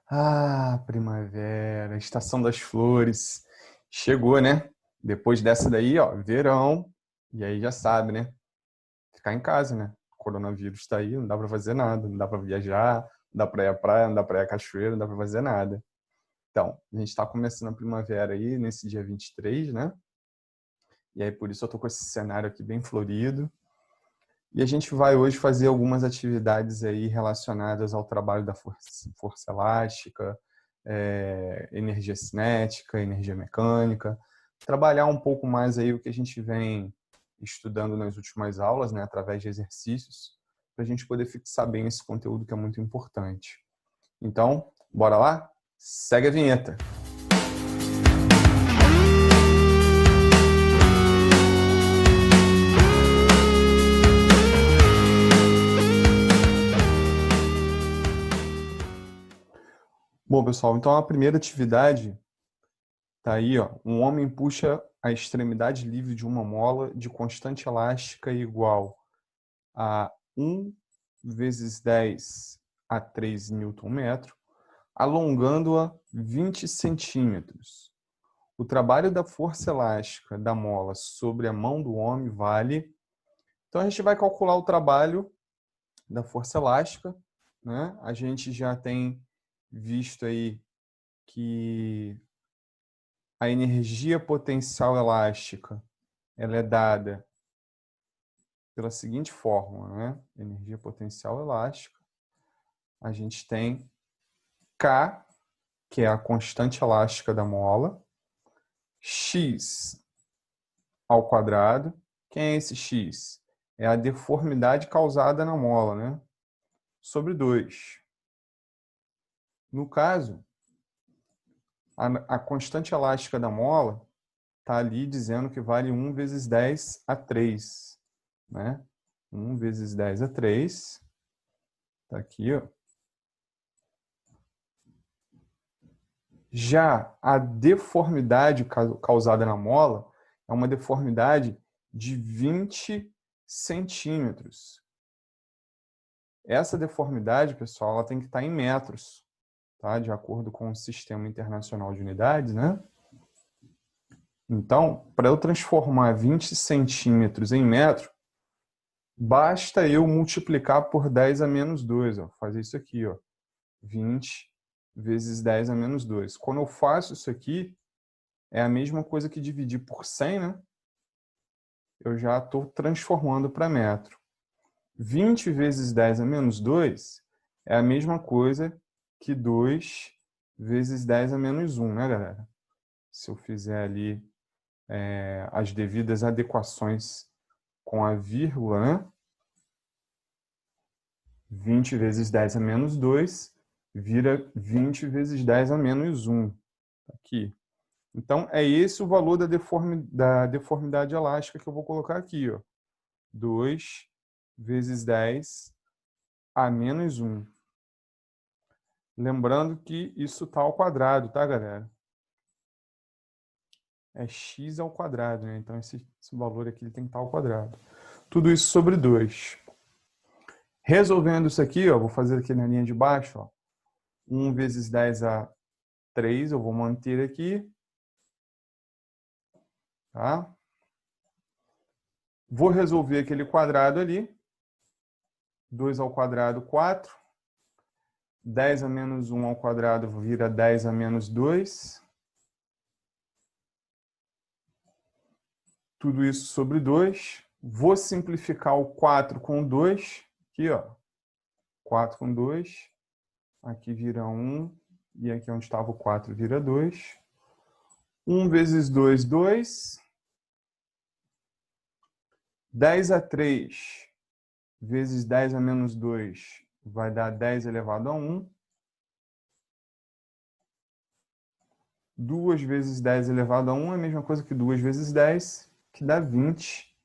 Ah, primavera, estação das flores. Chegou, né? Depois dessa daí, ó, verão. E aí já sabe, né? Ficar em casa, né? O coronavírus tá aí, não dá pra fazer nada, não dá pra viajar, não dá pra ir à praia, não dá pra ir à cachoeira, não dá pra fazer nada. Então, a gente tá começando a primavera aí, nesse dia 23, né? E aí por isso eu tô com esse cenário aqui bem florido. E a gente vai hoje fazer algumas atividades aí relacionadas ao trabalho da força elástica, energia cinética, energia mecânica, trabalhar um pouco mais aí o que a gente vem estudando nas últimas aulas, né, através de exercícios, para a gente poder fixar bem esse conteúdo que é muito importante. Então, bora lá? Segue a vinheta! Bom, pessoal, então a primeira atividade tá aí, ó. Um homem puxa a extremidade livre de uma mola de constante elástica igual a 1 vezes 10 a 3 Nm, alongando-a 20 centímetros. O trabalho da força elástica da mola sobre a mão do homem vale. Então, a gente vai calcular o trabalho da força elástica, né? A gente já tem visto aí que a energia potencial elástica ela é dada pela seguinte fórmula, né? Energia potencial elástica. A gente tem K, que é a constante elástica da mola, x ao quadrado. Quem é esse x? É a deformidade causada na mola, né? Sobre 2. No caso, a constante elástica da mola está ali dizendo que vale 1 vezes 10 a 3, né? 1 vezes 10 a 3, está aqui, ó. Já a deformidade causada na mola é uma deformidade de 20 centímetros. Essa deformidade, pessoal, ela tem que estar em metros, tá? De acordo com o Sistema Internacional de Unidades, né? Então, para eu transformar 20 centímetros em metro, basta eu multiplicar por 10 a menos 2. Ó. Fazer isso aqui, ó. 20 vezes 10 a menos 2. Quando eu faço isso aqui, é a mesma coisa que dividir por 100, né? Eu já estou transformando para metro. 20 vezes 10 a menos 2 é a mesma coisa que 2 vezes 10 a menos 1, né, galera? Se eu fizer ali as devidas adequações com a vírgula, né? 20 vezes 10 a menos 2 vira 20 vezes 10 a menos 1. Aqui. Então, é esse o valor da deformidade elástica que eu vou colocar aqui, ó. 2 vezes 10 a menos 1. Lembrando que isso está ao quadrado, tá, galera? É x ao quadrado, né? Então, esse valor aqui ele tem que estar ao quadrado. Tudo isso sobre 2. Resolvendo isso aqui, ó, vou fazer aqui na linha de baixo, ó. 1 vezes 10 a 3, eu vou manter aqui. Tá? Vou resolver aquele quadrado ali. 2 ao quadrado, 4. 10 a menos 1 ao quadrado vira 10 a menos 2. Tudo isso sobre 2. Vou simplificar o 4 com 2. Aqui, ó. 4 com 2. Aqui vira 1. E aqui onde estava o 4 vira 2. 1 vezes 2, 2. 10 a 3 vezes 10 a menos 2 vai dar 10 elevado a 1. 2 vezes 10 elevado a 1 é a mesma coisa que 2 vezes 10, que dá 20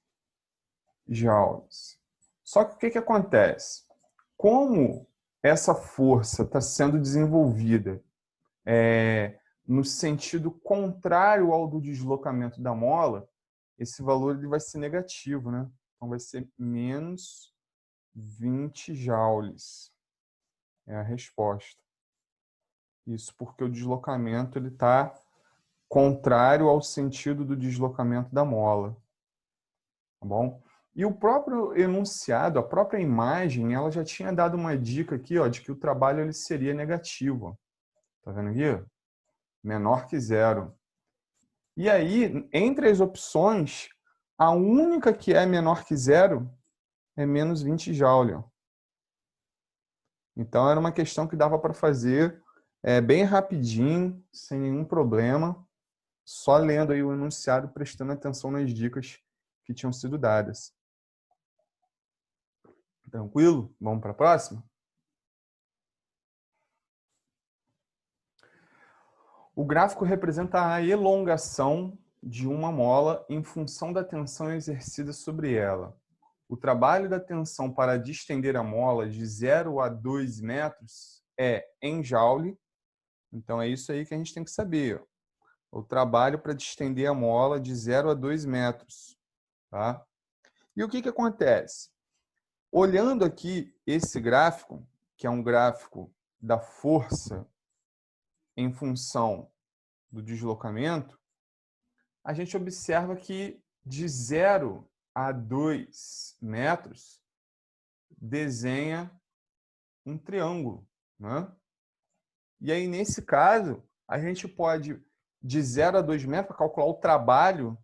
joules. Só que o que acontece? Como essa força está sendo desenvolvida no sentido contrário ao do deslocamento da mola, esse valor ele vai ser negativo, né? Então vai ser menos 20 joules. É a resposta. Isso porque o deslocamento está contrário ao sentido do deslocamento da mola. Tá bom? E o próprio enunciado, a própria imagem, ela já tinha dado uma dica aqui, ó, de que o trabalho ele seria negativo. Tá vendo aqui? Menor que zero. E aí, entre as opções, a única que é menor que zero é menos 20 joule. Então, era uma questão que dava para fazer bem rapidinho, sem nenhum problema, só lendo aí o enunciado, prestando atenção nas dicas que tinham sido dadas. Tranquilo? Vamos para a próxima? O gráfico representa a elongação de uma mola em função da tensão exercida sobre ela. O trabalho da tensão para distender a mola de 0 a 2 metros é em joule. Então, é isso aí que a gente tem que saber. O trabalho para distender a mola de 0 a 2 metros. Tá? E o que acontece? Olhando aqui esse gráfico, que é um gráfico da força em função do deslocamento, a gente observa que de 0 a 2 metros desenha um triângulo. Né? E aí, nesse caso, a gente pode, de 0 a 2 metros, para calcular o trabalho,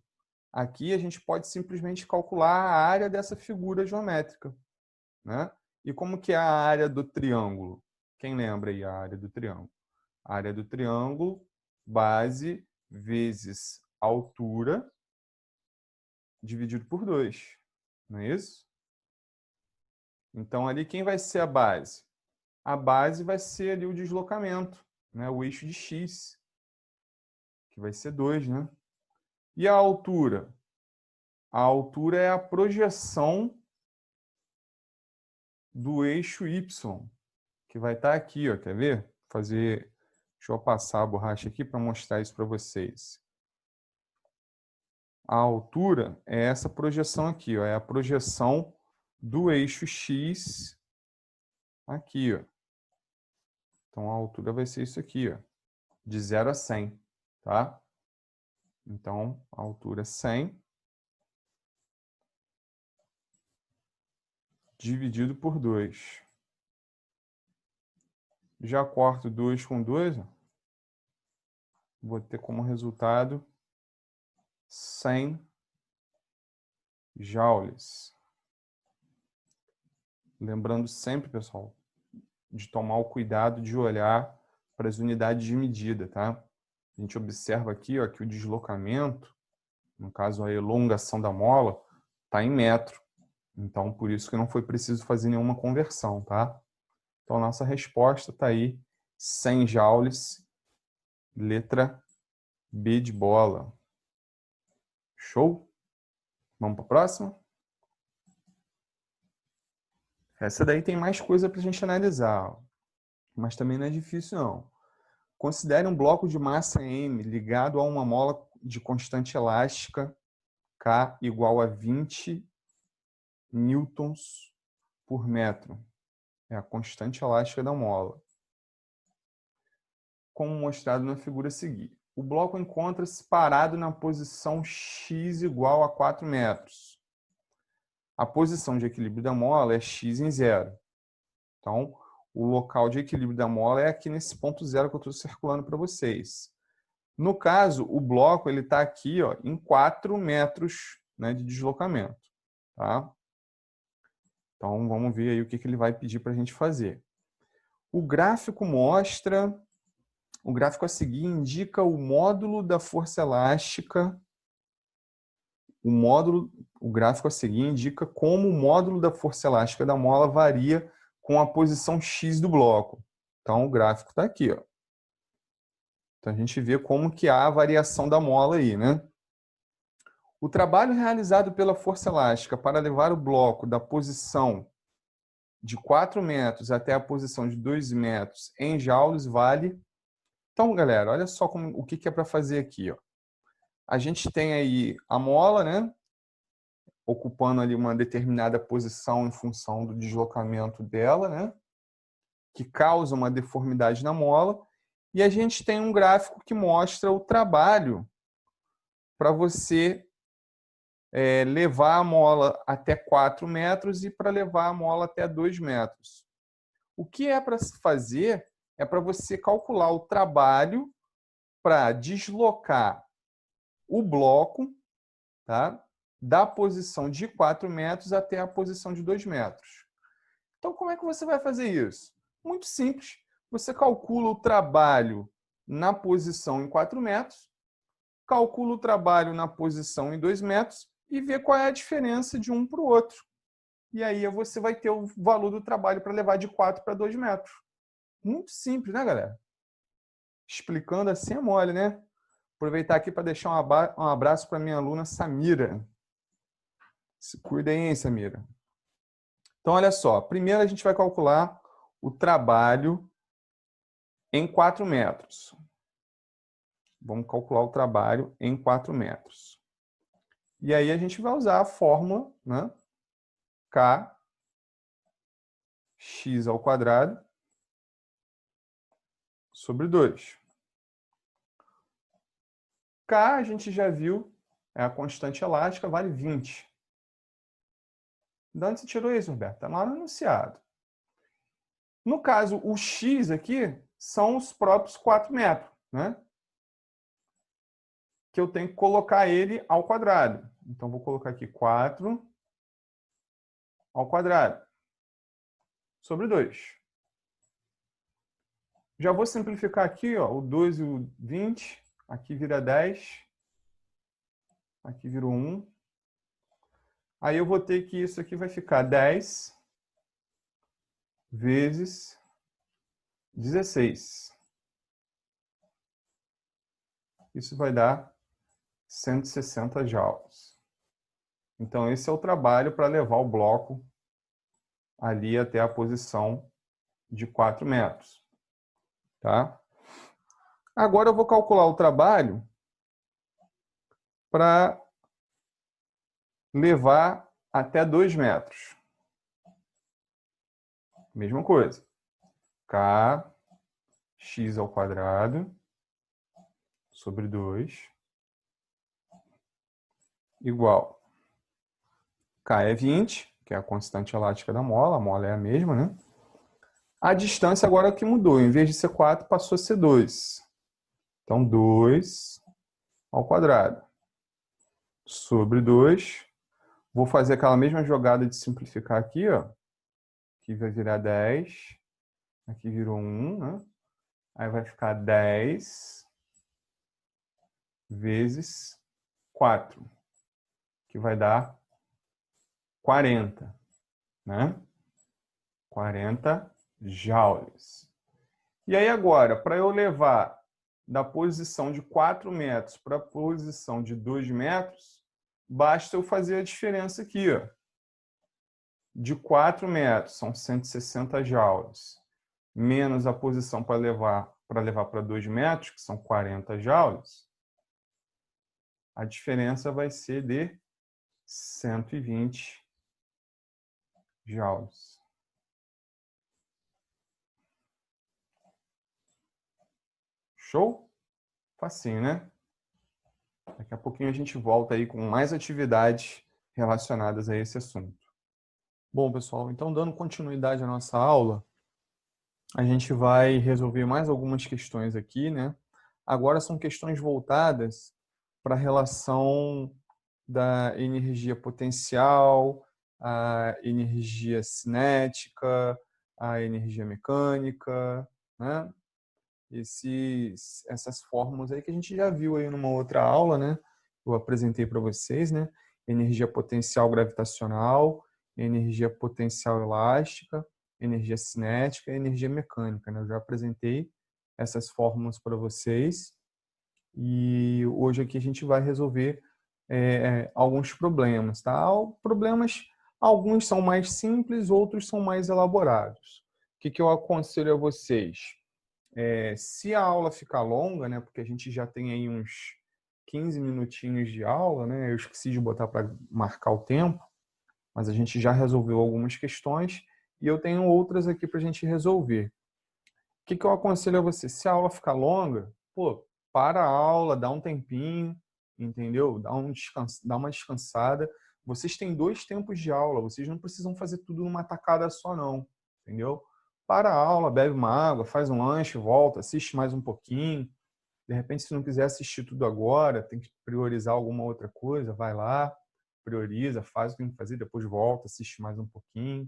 aqui a gente pode simplesmente calcular a área dessa figura geométrica. Né? E como que é a área do triângulo? Quem lembra aí a área do triângulo? A área do triângulo, base vezes altura, dividido por 2. Não é isso? Então, ali quem vai ser a base? A base vai ser ali o deslocamento, né? O eixo de x, que vai ser 2, né? E a altura? A altura é a projeção do eixo y, que vai estar aqui, ó, quer ver? Deixa eu passar a borracha aqui para mostrar isso para vocês. A altura é essa projeção aqui, ó, é a projeção do eixo x aqui, ó. Então a altura vai ser isso aqui, ó, de 0 a 100, tá? Então a altura é 100 dividido por 2. Já corto 2 com 2, ó. Vou ter como resultado 100 joules. Lembrando sempre, pessoal, de tomar o cuidado de olhar para as unidades de medida, tá? A gente observa aqui, ó, que o deslocamento, no caso a elongação da mola, está em metro. Então, por isso que não foi preciso fazer nenhuma conversão, tá? Então, a nossa resposta está aí, 100 joules, letra B de bola. Show? Vamos para a próxima? Essa daí tem mais coisa para a gente analisar, mas também não é difícil, não. Considere um bloco de massa M ligado a uma mola de constante elástica K igual a 20 newtons por metro. É a constante elástica da mola. Como mostrado na figura a seguir. O bloco encontra-se parado na posição x igual a 4 metros. A posição de equilíbrio da mola é x em 0. Então, o local de equilíbrio da mola é aqui nesse ponto 0 que eu estou circulando para vocês. No caso, o bloco está aqui, ó, em 4 metros, né, de deslocamento. Tá? Então, vamos ver aí o que ele vai pedir para a gente fazer. O gráfico a seguir indica o módulo da força elástica. O gráfico a seguir indica como o módulo da força elástica da mola varia com a posição x do bloco. Então, o gráfico está aqui, ó. Então, a gente vê como que há a variação da mola aí, né? O trabalho realizado pela força elástica para levar o bloco da posição de 4 metros até a posição de 2 metros em joules vale. Então, galera, olha só o que é para fazer aqui, ó. A gente tem aí a mola, né? Ocupando ali uma determinada posição em função do deslocamento dela, né? Que causa uma deformidade na mola. E a gente tem um gráfico que mostra o trabalho para você levar a mola até 4 metros e para levar a mola até 2 metros. O que é para se fazer é para você calcular o trabalho para deslocar o bloco, tá, da posição de 4 metros até a posição de 2 metros. Então, como é que você vai fazer isso? Muito simples. Você calcula o trabalho na posição em 4 metros, calcula o trabalho na posição em 2 metros e vê qual é a diferença de um para o outro. E aí você vai ter o valor do trabalho para levar de 4 para 2 metros. Muito simples, né, galera? Explicando assim é mole, né? Aproveitar aqui para deixar um abraço para minha aluna Samira. Se cuida aí, hein, Samira. Então, olha só. Primeiro a gente vai calcular o trabalho em 4 metros. Vamos calcular o trabalho em 4 metros. E aí a gente vai usar a fórmula, né? K x ao quadrado sobre 2. K a gente já viu, é a constante elástica, vale 20. De onde você tirou isso, Roberto? Está lá no enunciado. No caso, o x aqui são os próprios 4 metros, né? Que eu tenho que colocar ele ao quadrado. Então, vou colocar aqui 4 ao quadrado sobre 2. Já vou simplificar aqui, ó, o 2 e o 20. Aqui vira 10. Aqui virou 1. Aí eu vou ter que isso aqui vai ficar 10 vezes 16. Isso vai dar 160 joules. Então, esse é o trabalho para levar o bloco ali até a posição de 4 metros. Tá? Agora eu vou calcular o trabalho para levar até 2 metros. Mesma coisa. K x ao quadrado sobre 2 igual. K é 20, que é a constante elástica da mola. A mola é a mesma, né? A distância agora que mudou. Em vez de ser 4, passou a ser 2. Então, 2 ao quadrado sobre 2. Vou fazer aquela mesma jogada de simplificar aqui, ó. Aqui vai virar 10. Aqui virou 1, né? Aí vai ficar 10 vezes 4, que vai dar 40, né? 40 joules. E aí agora, para eu levar da posição de 4 metros para a posição de 2 metros, basta eu fazer a diferença aqui, ó. De 4 metros, são 160 joules, menos a posição para levar para 2 metros, que são 40 joules, a diferença vai ser de 120 joules. Show? Facinho, né? Daqui a pouquinho a gente volta aí com mais atividades relacionadas a esse assunto. Bom, pessoal, então dando continuidade à nossa aula, a gente vai resolver mais algumas questões aqui, né? Agora são questões voltadas para a relação da energia potencial, a energia cinética, a energia mecânica, né? Essas fórmulas aí que a gente já viu aí numa outra aula, né? Eu apresentei para vocês, né? Energia potencial gravitacional, energia potencial elástica, energia cinética e energia mecânica, né? Eu já apresentei essas fórmulas para vocês e hoje aqui a gente vai resolver alguns problemas, tá? Problemas, alguns são mais simples, outros são mais elaborados. O que eu aconselho a vocês? Se a aula ficar longa, né, porque a gente já tem aí uns 15 minutinhos de aula, né, eu esqueci de botar para marcar o tempo, mas a gente já resolveu algumas questões e eu tenho outras aqui para a gente resolver. O que eu aconselho a você? Se a aula ficar longa, pô, para a aula, dá um tempinho, entendeu? Dá uma descansada. Vocês têm 2 tempos de aula, vocês não precisam fazer tudo numa tacada só, não, entendeu? Para a aula, bebe uma água, faz um lanche, volta, assiste mais um pouquinho. De repente, se não quiser assistir tudo agora, tem que priorizar alguma outra coisa, vai lá, prioriza, faz o que tem que fazer, depois volta, assiste mais um pouquinho,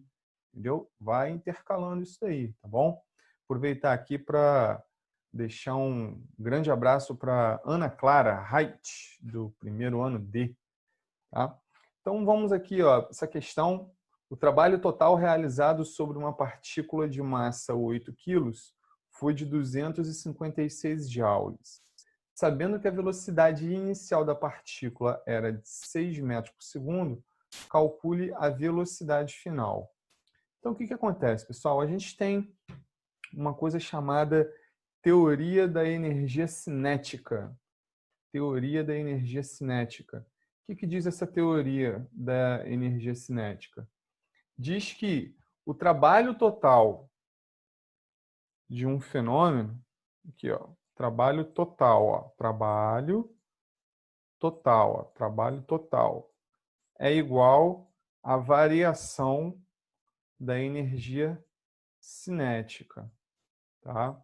entendeu? Vai intercalando isso aí, tá bom? Aproveitar aqui para deixar um grande abraço para Ana Clara Haidt, do primeiro ano D, tá? Então, vamos aqui, ó, essa questão, o trabalho total realizado sobre uma partícula de massa 8 quilos foi de 256 joules. Sabendo que a velocidade inicial da partícula era de 6 metros por segundo, calcule a velocidade final. Então, o que acontece, pessoal? A gente tem uma coisa chamada teoria da energia cinética. Teoria da energia cinética. O que diz essa teoria da energia cinética? Diz que o trabalho total de um fenômeno, aqui, ó, trabalho total, ó, trabalho total é igual à variação da energia cinética, tá?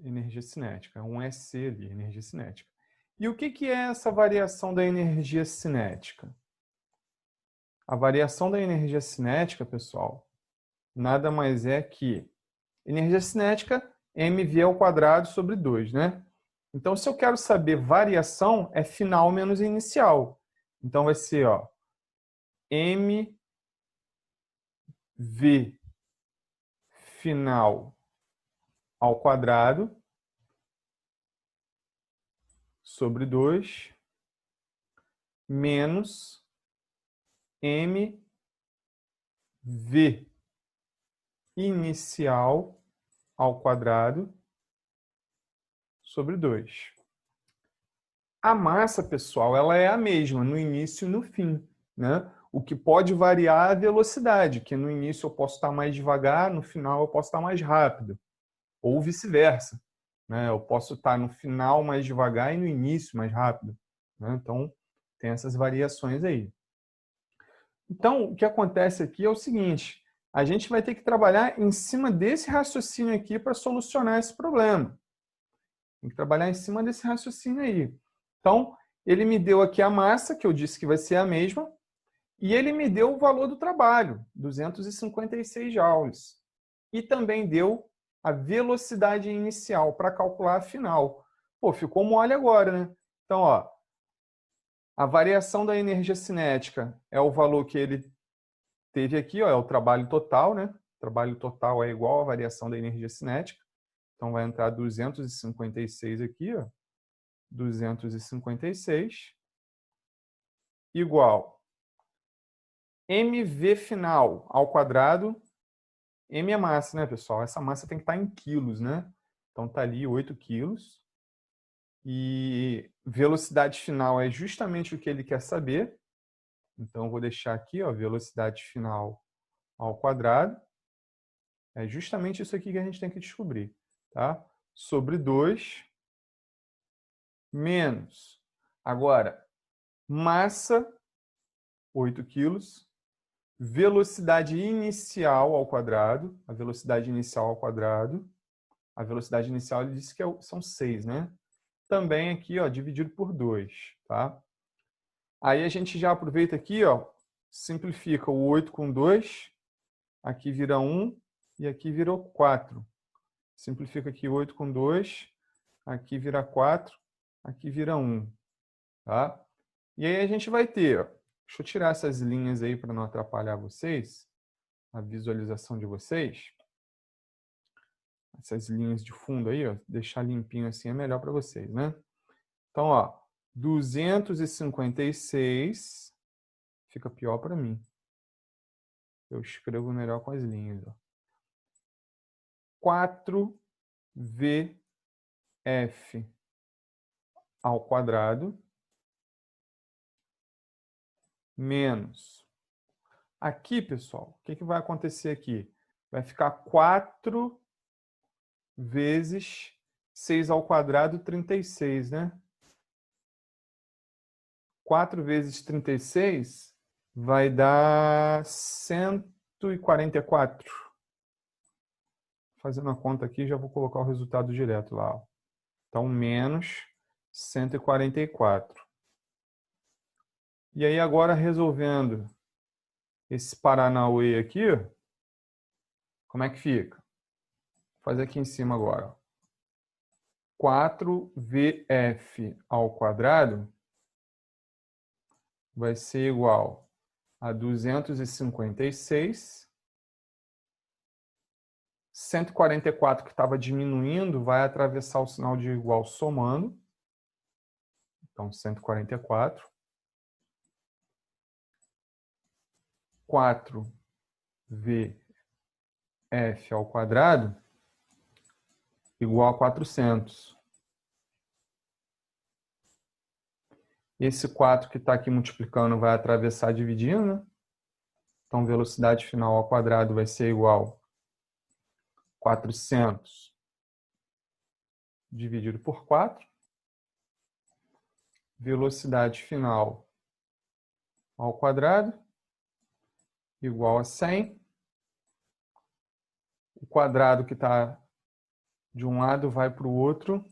Energia cinética, um EC ali, energia cinética. E o que é essa variação da energia cinética? A variação da energia cinética, pessoal, nada mais é que energia cinética mv ao quadrado sobre 2, né? Então, se eu quero saber variação, é final menos inicial. Então, vai ser, ó, mv final ao quadrado sobre 2 menos mv inicial ao quadrado sobre 2. A massa, pessoal, ela é a mesma no início e no fim, né? O que pode variar é a velocidade, que no início eu posso estar mais devagar, no final eu posso estar mais rápido, ou vice-versa, né? Eu posso estar no final mais devagar e no início mais rápido, né? Então, tem essas variações aí. Então, o que acontece aqui é o seguinte, a gente vai ter que trabalhar em cima desse raciocínio aqui para solucionar esse problema. Tem que trabalhar em cima desse raciocínio aí. Então, ele me deu aqui a massa, que eu disse que vai ser a mesma, e ele me deu o valor do trabalho, 256 joules. E também deu a velocidade inicial para calcular a final. Pô, ficou mole agora, né? Então, ó, a variação da energia cinética é o valor que ele teve aqui, ó, é o trabalho total, né? O trabalho total é igual à variação da energia cinética. Então, vai entrar 256 aqui, ó. 256 igual mv final ao quadrado. M é massa, né, pessoal? Essa massa tem que estar em quilos, né? Então, está ali 8 quilos. E velocidade final é justamente o que ele quer saber. Então, eu vou deixar aqui, ó, velocidade final ao quadrado. É justamente isso aqui que a gente tem que descobrir, tá? Sobre 2 menos. Agora, massa, 8 quilos. Velocidade inicial ao quadrado. A velocidade inicial ao quadrado. A velocidade inicial ele disse que são 6, né? Também aqui, ó, dividido por 2, tá? Aí a gente já aproveita aqui, ó, simplifica o 8 com 2, aqui vira 1 e aqui virou 4. Simplifica aqui 8 com 2, aqui vira 4, aqui vira 1, tá? E aí a gente vai ter, ó, deixa eu tirar essas linhas aí para não atrapalhar vocês, a visualização de vocês. Essas linhas de fundo aí, ó, deixar limpinho assim é melhor para vocês, né? Então, ó, 256 fica pior para mim. Eu escrevo melhor com as linhas, ó. 4VF ao quadrado menos. Aqui, pessoal, o que vai acontecer aqui? Vai ficar 4 vezes 6 ao quadrado, 36, né? 4 vezes 36 vai dar 144. Fazendo a conta aqui, já vou colocar o resultado direto lá. Ó. Então, menos 144. E aí, agora, resolvendo esse Paranauê aqui, como é que fica? Vou fazer aqui em cima agora. 4VF ao quadrado vai ser igual a 256. 144 que estava diminuindo vai atravessar o sinal de igual somando. Então, 144. 4VF ao quadrado igual a 400. Esse 4 que está aqui multiplicando vai atravessar dividindo, né? Então, velocidade final ao quadrado vai ser igual a 400 dividido por 4. Velocidade final ao quadrado igual a 100. O quadrado que está de um lado vai para o outro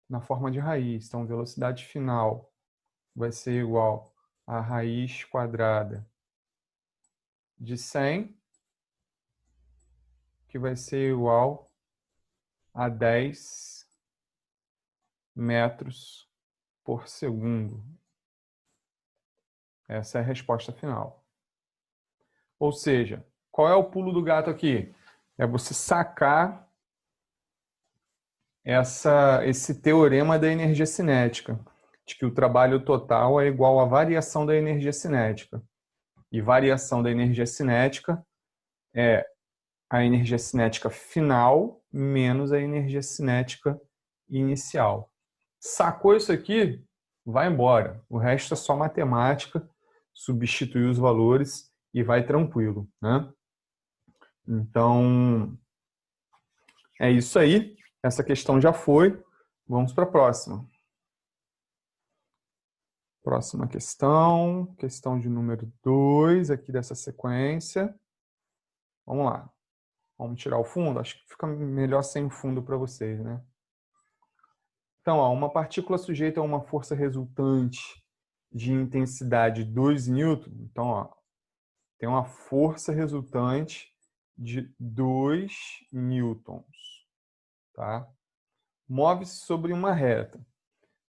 na forma de raiz. Então, velocidade final vai ser igual a raiz quadrada de 100, que vai ser igual a 10 metros por segundo. Essa é a resposta final. Ou seja, qual é o pulo do gato aqui? É você sacar esse teorema da energia cinética, de que o trabalho total é igual à variação da energia cinética. E variação da energia cinética é a energia cinética final menos a energia cinética inicial. Sacou isso aqui? Vai embora. O resto é só matemática, substituir os valores e vai tranquilo, né? Então, é isso aí. Essa questão já foi. Vamos para a próxima. Próxima questão. Questão de número 2 aqui dessa sequência. Vamos lá. Vamos tirar o fundo? Acho que fica melhor sem o fundo para vocês, né? Então, ó, uma partícula sujeita a uma força resultante de intensidade 2 newton. Então, ó, tem uma força resultante de 2 newtons. Tá? Move-se sobre uma reta.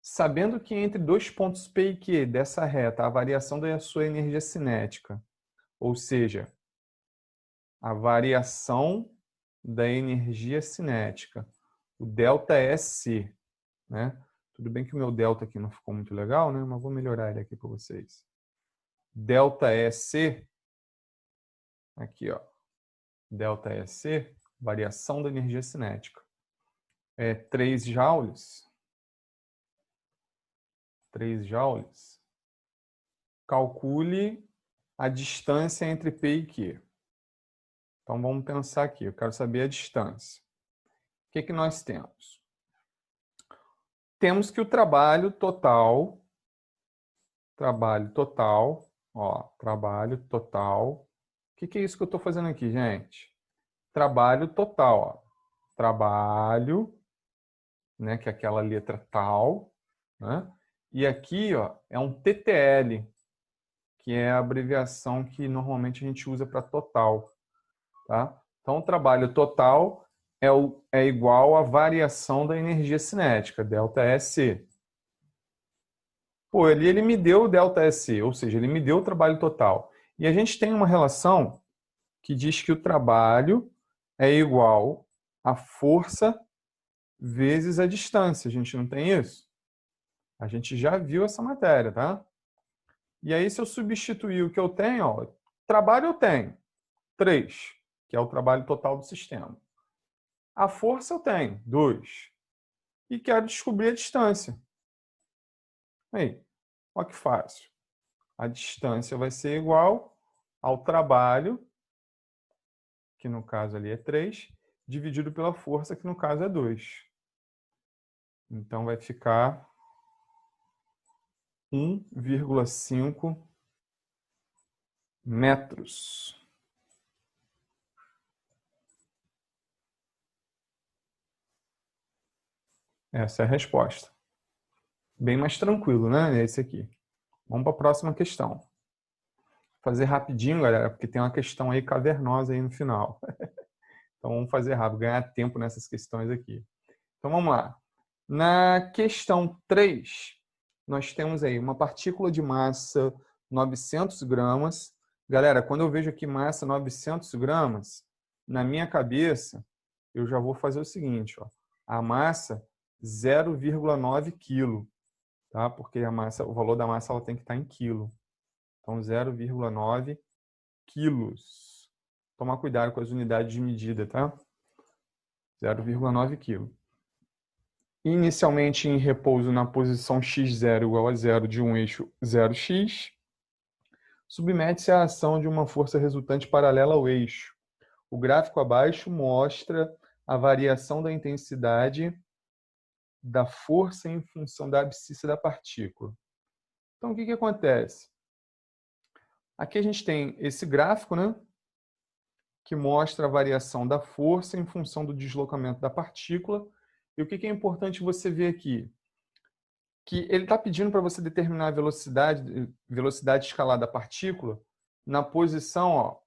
Sabendo que entre dois pontos P e Q dessa reta, a variação da sua energia cinética, ou seja, a variação da energia cinética, o ΔSc, né? Tudo bem que o meu delta aqui não ficou muito legal, né? Mas vou melhorar ele aqui para vocês. ΔSc, aqui, ó. ΔSc, variação da energia cinética. É 3 joules. 3 joules. Calcule a distância entre P e Q. Então, vamos pensar aqui. Eu quero saber a distância. O que nós temos? Temos que o trabalho total, ó, trabalho total. O que é isso que eu estou fazendo aqui, gente? Trabalho total, ó. Trabalho, né, que é aquela letra tal, né? E aqui, ó, é um TTL, que é a abreviação que normalmente a gente usa para total, tá? Então, o trabalho total é igual à variação da energia cinética, ΔSc. Pô, ele me deu o ΔSc, ou seja, ele me deu o trabalho total. E a gente tem uma relação que diz que o trabalho é igual à força vezes a distância. A gente não tem isso? A gente já viu essa matéria, tá? E aí, se eu substituir o que eu tenho, ó, trabalho eu tenho 3, que é o trabalho total do sistema. A força eu tenho 2. E quero descobrir a distância. Aí, olha que fácil. A distância vai ser igual ao trabalho, que no caso ali é 3, dividido pela força, que no caso é 2. Então, vai ficar 1,5 metros. Essa é a resposta. Bem mais tranquilo, né? Esse aqui. Vamos para a próxima questão. Vou fazer rapidinho, galera, porque tem uma questão aí cavernosa aí no final. Então, vamos fazer rápido, ganhar tempo nessas questões aqui. Então, vamos lá. Na questão 3, nós temos aí uma partícula de massa 900 gramas. Galera, quando eu vejo aqui massa 900 gramas, na minha cabeça, eu já vou fazer o seguinte, ó. A massa 0,9 quilo, tá? Porque a massa, o valor da massa ela tem que estar em quilo. Então, 0,9 quilos. Tomar cuidado com as unidades de medida, tá? 0,9 quilo. Inicialmente em repouso na posição x0 igual a 0 de um eixo 0x, submete-se à ação de uma força resultante paralela ao eixo. O gráfico abaixo mostra a variação da intensidade da força em função da abscissa da partícula. Então, o que acontece? Aqui a gente tem esse gráfico, né, que mostra a variação da força em função do deslocamento da partícula. E o que é importante você ver aqui? Que ele está pedindo para você determinar a velocidade escalar da partícula na posição, ó,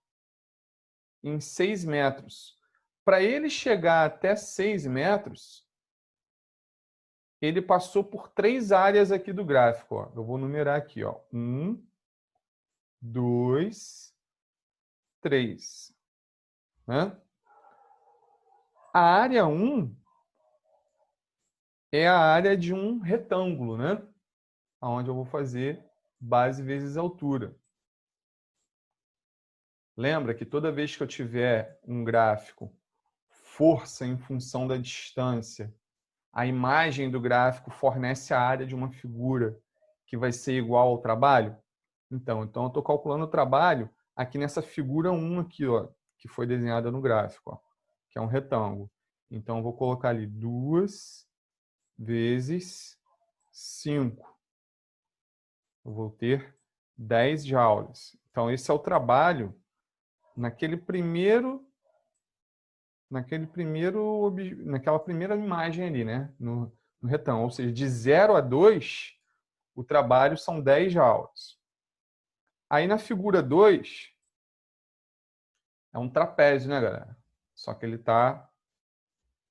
em 6 metros. Para ele chegar até 6 metros, ele passou por 3 áreas aqui do gráfico. Ó. Eu vou numerar aqui. 1, 2, 3. Né? A área 1 é a área de um retângulo, né? Onde eu vou fazer base vezes altura. Lembra que toda vez que eu tiver um gráfico força em função da distância, a imagem do gráfico fornece a área de uma figura que vai ser igual ao trabalho? Então eu estou calculando o trabalho aqui nessa figura 1 aqui, ó, que foi desenhada no gráfico, ó, que é um retângulo. Então eu vou colocar ali 2 vezes 5. Eu vou ter 10 joules. Então esse é o trabalho naquela primeira imagem ali, né? No retângulo. Ou seja, de 0 a 2, o trabalho são 10 joules. Aí na figura 2, é um trapézio, né, galera? Só que ele está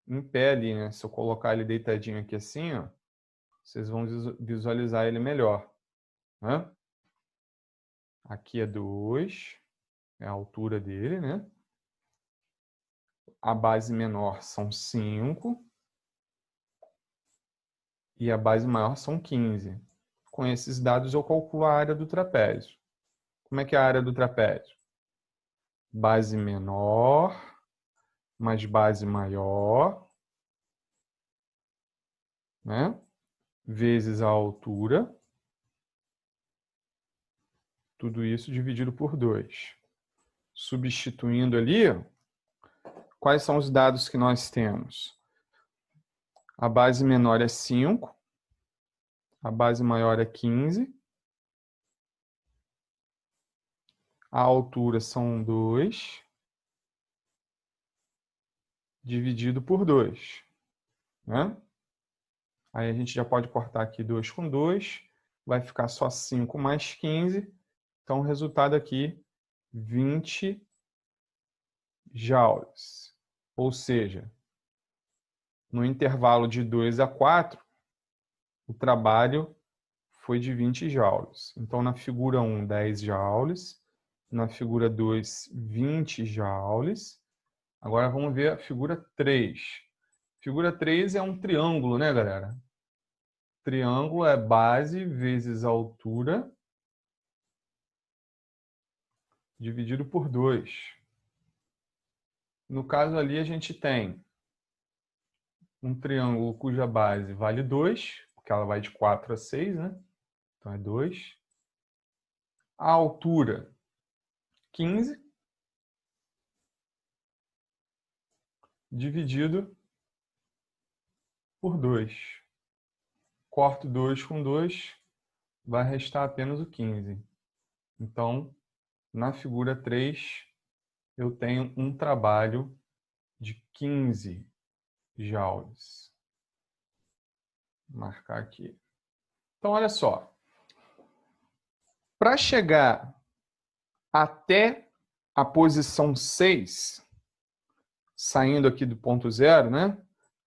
em pé ali, né? Se eu colocar ele deitadinho aqui assim, ó, vocês vão visualizar ele melhor. Né? Aqui é 2, é a altura dele, né? A base menor são 5 e a base maior são 15. Com esses dados eu calculo a área do trapézio. Como é que é a área do trapézio? Base menor mais base maior, né? Vezes a altura. Tudo isso dividido por 2. Substituindo ali, quais são os dados que nós temos? A base menor é 5, a base maior é 15, a altura são 2, dividido por 2. Né? Aí a gente já pode cortar aqui 2 com 2, vai ficar só 5 mais 15. Então o resultado aqui, 20 joules. Ou seja, no intervalo de 2 a 4, o trabalho foi de 20 joules. Então, na figura 1, 10 joules. Na figura 2, 20 joules. Agora, vamos ver a figura 3. Figura 3 é um triângulo, né, galera? Triângulo é base vezes altura dividido por 2. No caso ali, a gente tem um triângulo cuja base vale 2, porque ela vai de 4 a 6, né? Então, é 2. A altura, 15. dividido por 2. Corto 2 com 2, vai restar apenas o 15. Então, na figura 3, eu tenho um trabalho de 15 joules. Vou marcar aqui. Então, olha só. Para chegar até a posição 6, saindo aqui do ponto 0, né?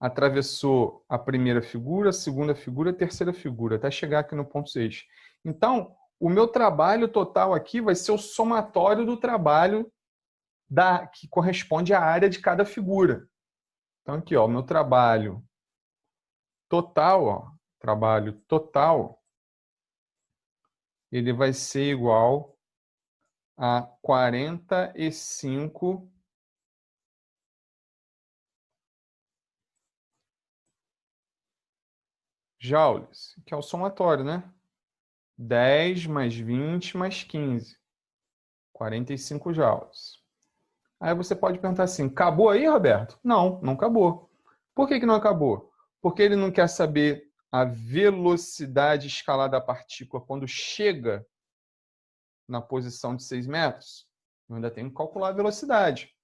Atravessou a primeira figura, a segunda figura, a terceira figura, até chegar aqui no ponto 6. Então, o meu trabalho total aqui vai ser o somatório do trabalho que corresponde à área de cada figura. Então, aqui, ó, o meu trabalho total, ele vai ser igual a 45 joules, que é o somatório, né? 10 mais 20 mais 15. 45 joules. Aí você pode perguntar assim, acabou aí, Roberto? Não, não acabou. Por que não acabou? Porque ele não quer saber a velocidade escalar da partícula quando chega na posição de 6 metros. Eu ainda tenho que calcular a velocidade.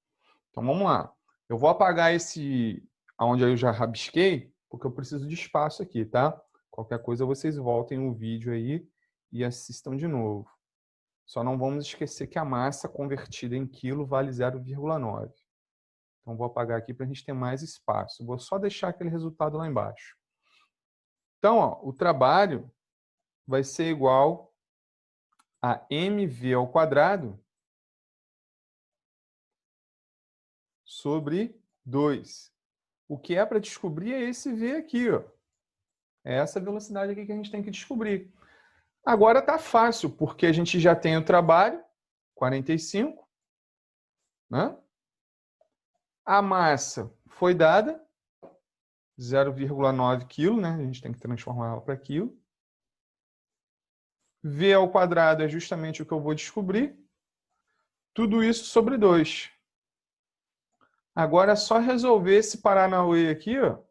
Então vamos lá. Eu vou apagar esse onde eu já rabisquei, porque eu preciso de espaço aqui, tá? Qualquer coisa vocês voltem o vídeo aí e assistam de novo. Só não vamos esquecer que a massa convertida em quilo vale 0,9. Então vou apagar aqui para a gente ter mais espaço. Vou só deixar aquele resultado lá embaixo. Então, ó, o trabalho vai ser igual a mv ao quadrado sobre 2. O que é para descobrir é esse v aqui, ó. É essa velocidade aqui que a gente tem que descobrir. Agora está fácil, porque a gente já tem o trabalho, 45, né? A massa foi dada, 0,9 kg, né? A gente tem que transformar ela para quilo. V ao quadrado é justamente o que eu vou descobrir. Tudo isso sobre 2. Agora é só resolver esse Paranauê aqui, ó.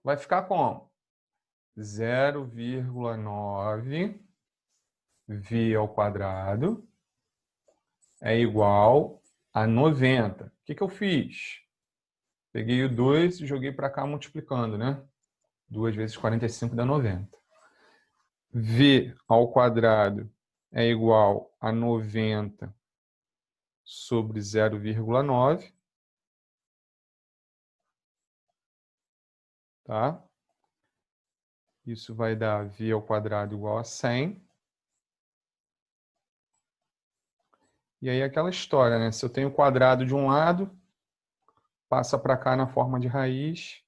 Vai ficar como? 0,9 V ao quadrado é igual a 90. O que eu fiz? Peguei o 2 e joguei para cá multiplicando, né? 2 vezes 45 dá 90. V ao quadrado é igual a 90 sobre 0,9. Tá? Isso vai dar V ao quadrado igual a 100. E aí aquela história, né? Se eu tenho o quadrado de um lado, passa para cá na forma de raiz.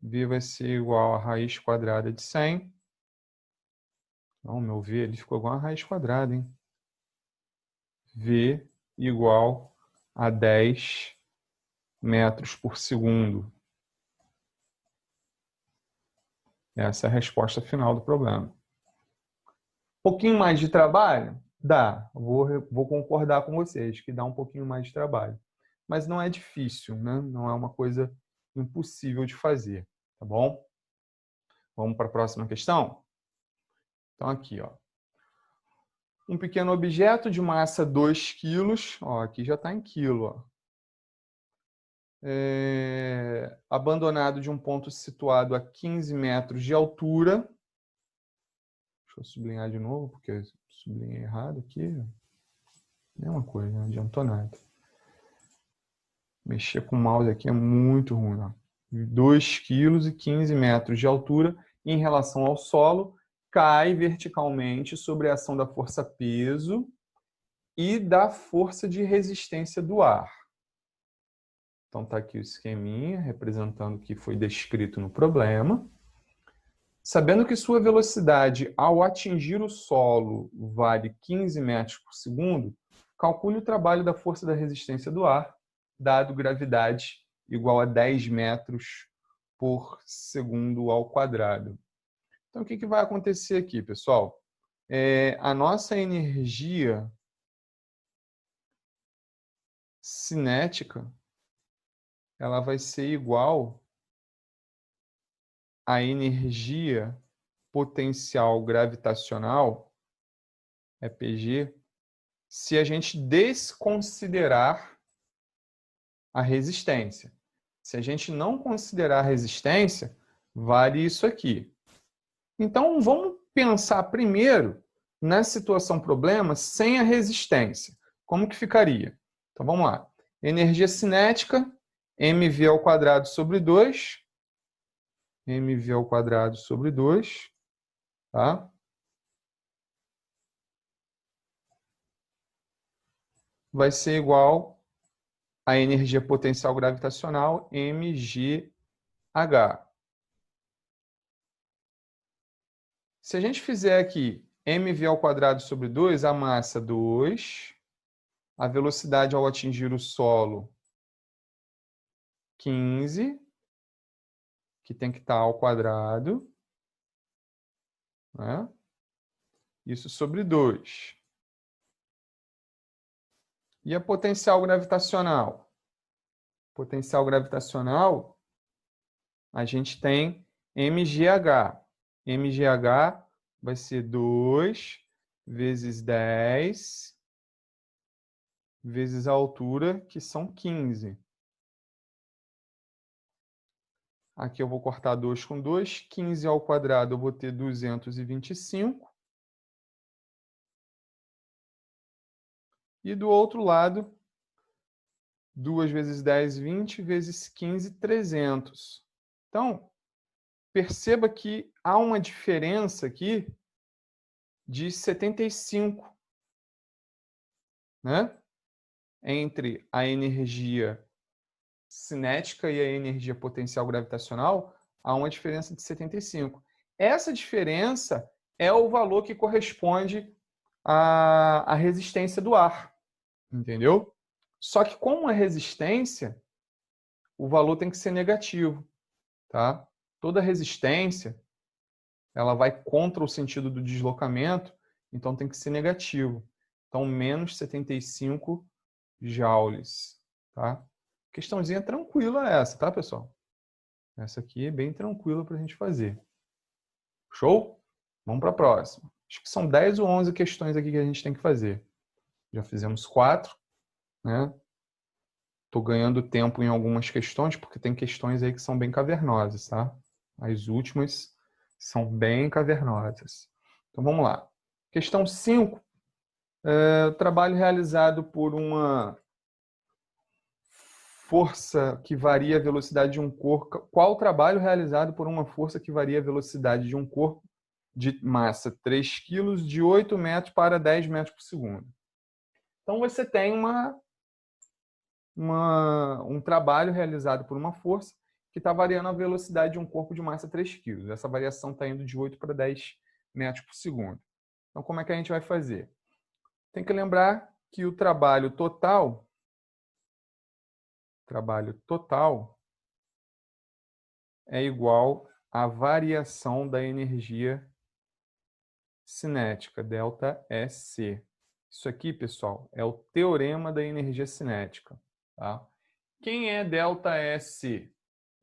V vai ser igual a raiz quadrada de 100. Não, meu V ele ficou igual a raiz quadrada, hein? V igual a 10 metros por segundo. Essa é a resposta final do problema. Um pouquinho mais de trabalho? Dá. Vou concordar com vocês que dá um pouquinho mais de trabalho. Mas não é difícil, né? Não é uma coisa impossível de fazer, tá bom? Vamos para a próxima questão? Então, aqui, ó. Um pequeno objeto de massa 2 quilos, ó, aqui já está em quilo, ó. Abandonado de um ponto situado a 15 metros de altura. Deixa eu sublinhar de novo, porque eu sublinhei errado aqui. Mesma coisa, não adiantou nada. Mexer com o mouse aqui é muito ruim. Ó. 2 kg e 15 metros de altura em relação ao solo, cai verticalmente sobre a ação da força-peso e da força de resistência do ar. Então está aqui o esqueminha representando o que foi descrito no problema. Sabendo que sua velocidade ao atingir o solo vale 15 metros por segundo, calcule o trabalho da força da resistência do ar, dado gravidade igual a 10 metros por segundo ao quadrado. Então, o que vai acontecer aqui, pessoal? A nossa energia cinética ela vai ser igual à energia potencial gravitacional, é PG, se a gente desconsiderar a resistência. Se a gente não considerar a resistência, vale isso aqui. Então, vamos pensar primeiro na situação problema sem a resistência. Como que ficaria? Então, vamos lá. Energia cinética, mv ao quadrado sobre 2. mv ao quadrado sobre 2. Tá? Vai ser igual a energia potencial gravitacional, mgh. Se a gente fizer aqui mv ao quadrado sobre 2, a massa 2, a velocidade ao atingir o solo 15, que tem que estar ao quadrado, né? Isso sobre 2. E a potencial gravitacional? Potencial gravitacional, a gente tem mgh. mgh vai ser 2 vezes 10 vezes a altura, que são 15. Aqui eu vou cortar 2 com 2. 15 ao quadrado eu vou ter 225. E do outro lado, 2 vezes 10, 20, vezes 15, 300. Então, perceba que há uma diferença aqui de 75, né? Entre a energia cinética e a energia potencial gravitacional, há uma diferença de 75. Essa diferença é o valor que corresponde à resistência do ar, entendeu? Só que com a resistência, o valor tem que ser negativo, tá? Toda resistência, ela vai contra o sentido do deslocamento, então tem que ser negativo. Então, menos 75 joules, tá? Questãozinha tranquila essa, tá, pessoal? Essa aqui é bem tranquila para a gente fazer. Show? Vamos para a próxima. Acho que são 10 ou 11 questões aqui que a gente tem que fazer. Já fizemos 4, né? Estou ganhando tempo em algumas questões, porque tem questões aí que são bem cavernosas, tá? As últimas são bem cavernosas. Então, vamos lá. Questão 5. Trabalho realizado por uma força que varia a velocidade de um corpo. Qual trabalho realizado por uma força que varia a velocidade de um corpo de massa 3 kg de 8 metros para 10 metros por segundo? Então, você tem um trabalho realizado por uma força que está variando a velocidade de um corpo de massa 3 kg. Essa variação está indo de 8 para 10 metros por segundo. Então, como é que a gente vai fazer? Tem que lembrar que o trabalho total é igual à variação da energia cinética, ΔSc. Isso aqui, pessoal, é o teorema da energia cinética. Tá? Quem é ΔSc?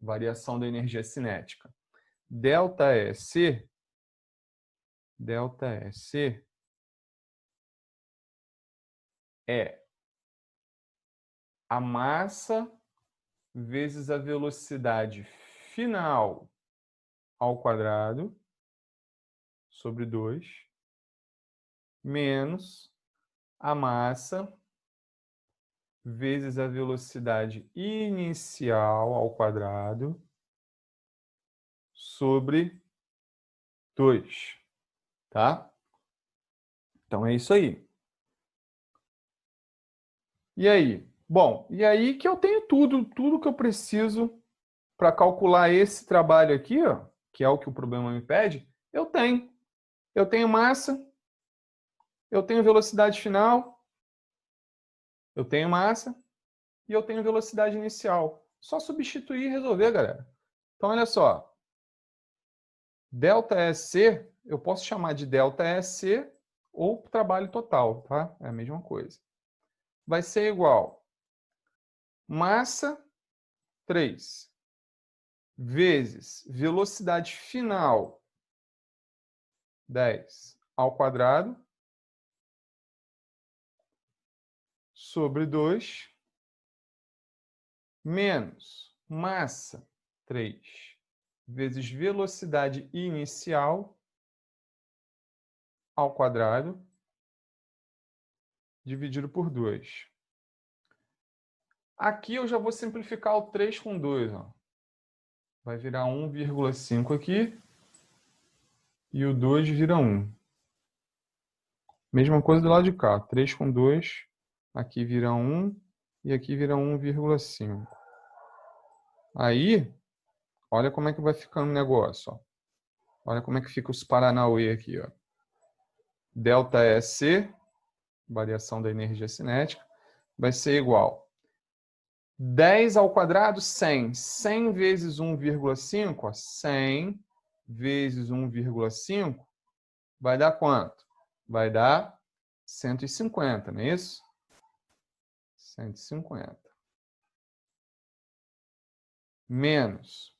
Variação da energia cinética. ΔSc é a massa vezes a velocidade final ao quadrado sobre 2 menos a massa vezes a velocidade inicial ao quadrado sobre 2, tá? Então é isso aí. E aí? Bom, e aí que eu tenho tudo que eu preciso para calcular esse trabalho aqui, ó, que é o que o problema me pede, eu tenho. Eu tenho massa, eu tenho velocidade final, eu tenho massa e eu tenho velocidade inicial. Só substituir e resolver, galera. Então, olha só. ΔSc, eu posso chamar de ΔSc ou trabalho total, tá? É a mesma coisa. Vai ser igual massa 3, vezes velocidade final, 10 ao quadrado, sobre 2, menos massa, 3, vezes velocidade inicial, ao quadrado, dividido por 2. Aqui eu já vou simplificar o 3 com 2. Ó. Vai virar 1,5 aqui. E o 2 vira 1. Mesma coisa do lado de cá. 3 com 2. Aqui vira 1. E aqui vira 1,5. Aí, olha como é que vai ficando o negócio. Ó. Olha como é que fica os Paranauê aqui. Ó. Delta EC, variação da energia cinética, vai ser igual 10 ao quadrado, 100. 100 vezes 1,5, 100 vezes 1,5, vai dar quanto? Vai dar 150, não é isso? 150. Menos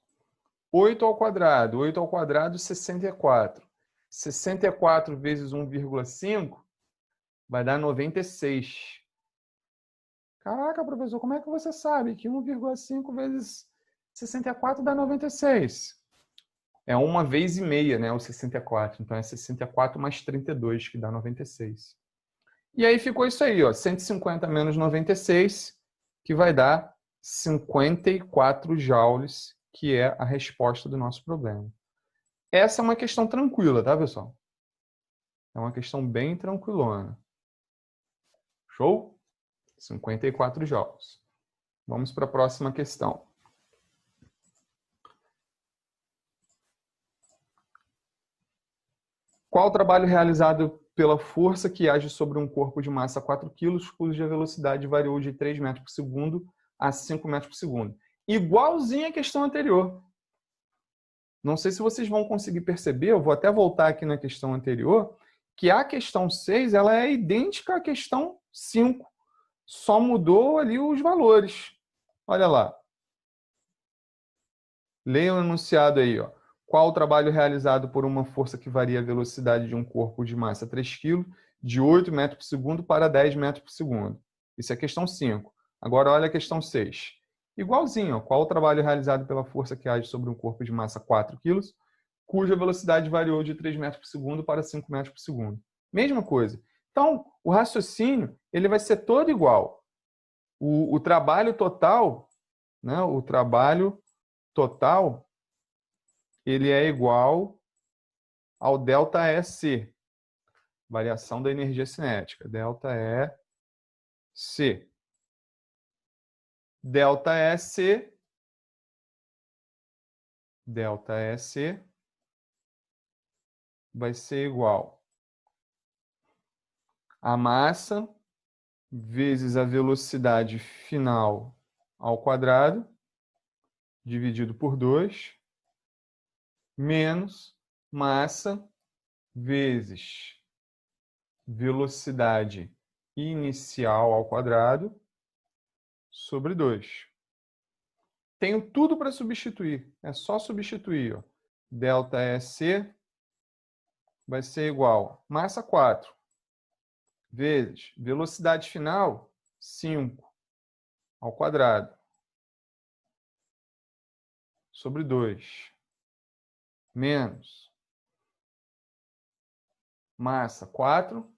8 ao quadrado. 8 ao quadrado, 64. 64 vezes 1,5 vai dar 96. Caraca, professor, como é que você sabe que 1,5 vezes 64 dá 96? É uma vez e meia, né, o 64. Então, é 64 mais 32, que dá 96. E aí ficou isso aí, ó, 150 menos 96, que vai dar 54 joules, que é a resposta do nosso problema. Essa é uma questão tranquila, tá, pessoal? É uma questão bem tranquilona. Show? 54 joules. Vamos para a próxima questão. Qual o trabalho realizado pela força que age sobre um corpo de massa 4 kg, cuja velocidade variou de 3 metros por segundo a 5 metros por segundo? Igualzinho à questão anterior. Não sei se vocês vão conseguir perceber, eu vou até voltar aqui na questão anterior, que a questão 6 ela é idêntica à questão 5. Só mudou ali os valores. Olha lá. Leia o enunciado aí, ó. Qual o trabalho realizado por uma força que varia a velocidade de um corpo de massa 3 kg de 8 metros por segundo para 10 metros por segundo? Isso é a questão 5. Agora olha a questão 6. Igualzinho, ó. Qual o trabalho realizado pela força que age sobre um corpo de massa 4 kg, cuja velocidade variou de 3 metros por segundo para 5 metros por segundo? Mesma coisa. Então, o raciocínio ele vai ser todo igual. O trabalho total, né? O trabalho total, ele é igual ao delta EC, variação da energia cinética, delta EC. Delta EC vai ser igual a massa vezes a velocidade final ao quadrado, dividido por 2, menos massa vezes velocidade inicial ao quadrado, sobre 2. Tenho tudo para substituir. É só substituir. Ó. Delta EC vai ser igual a massa 4 vezes velocidade final 5 ao quadrado sobre 2 menos massa 4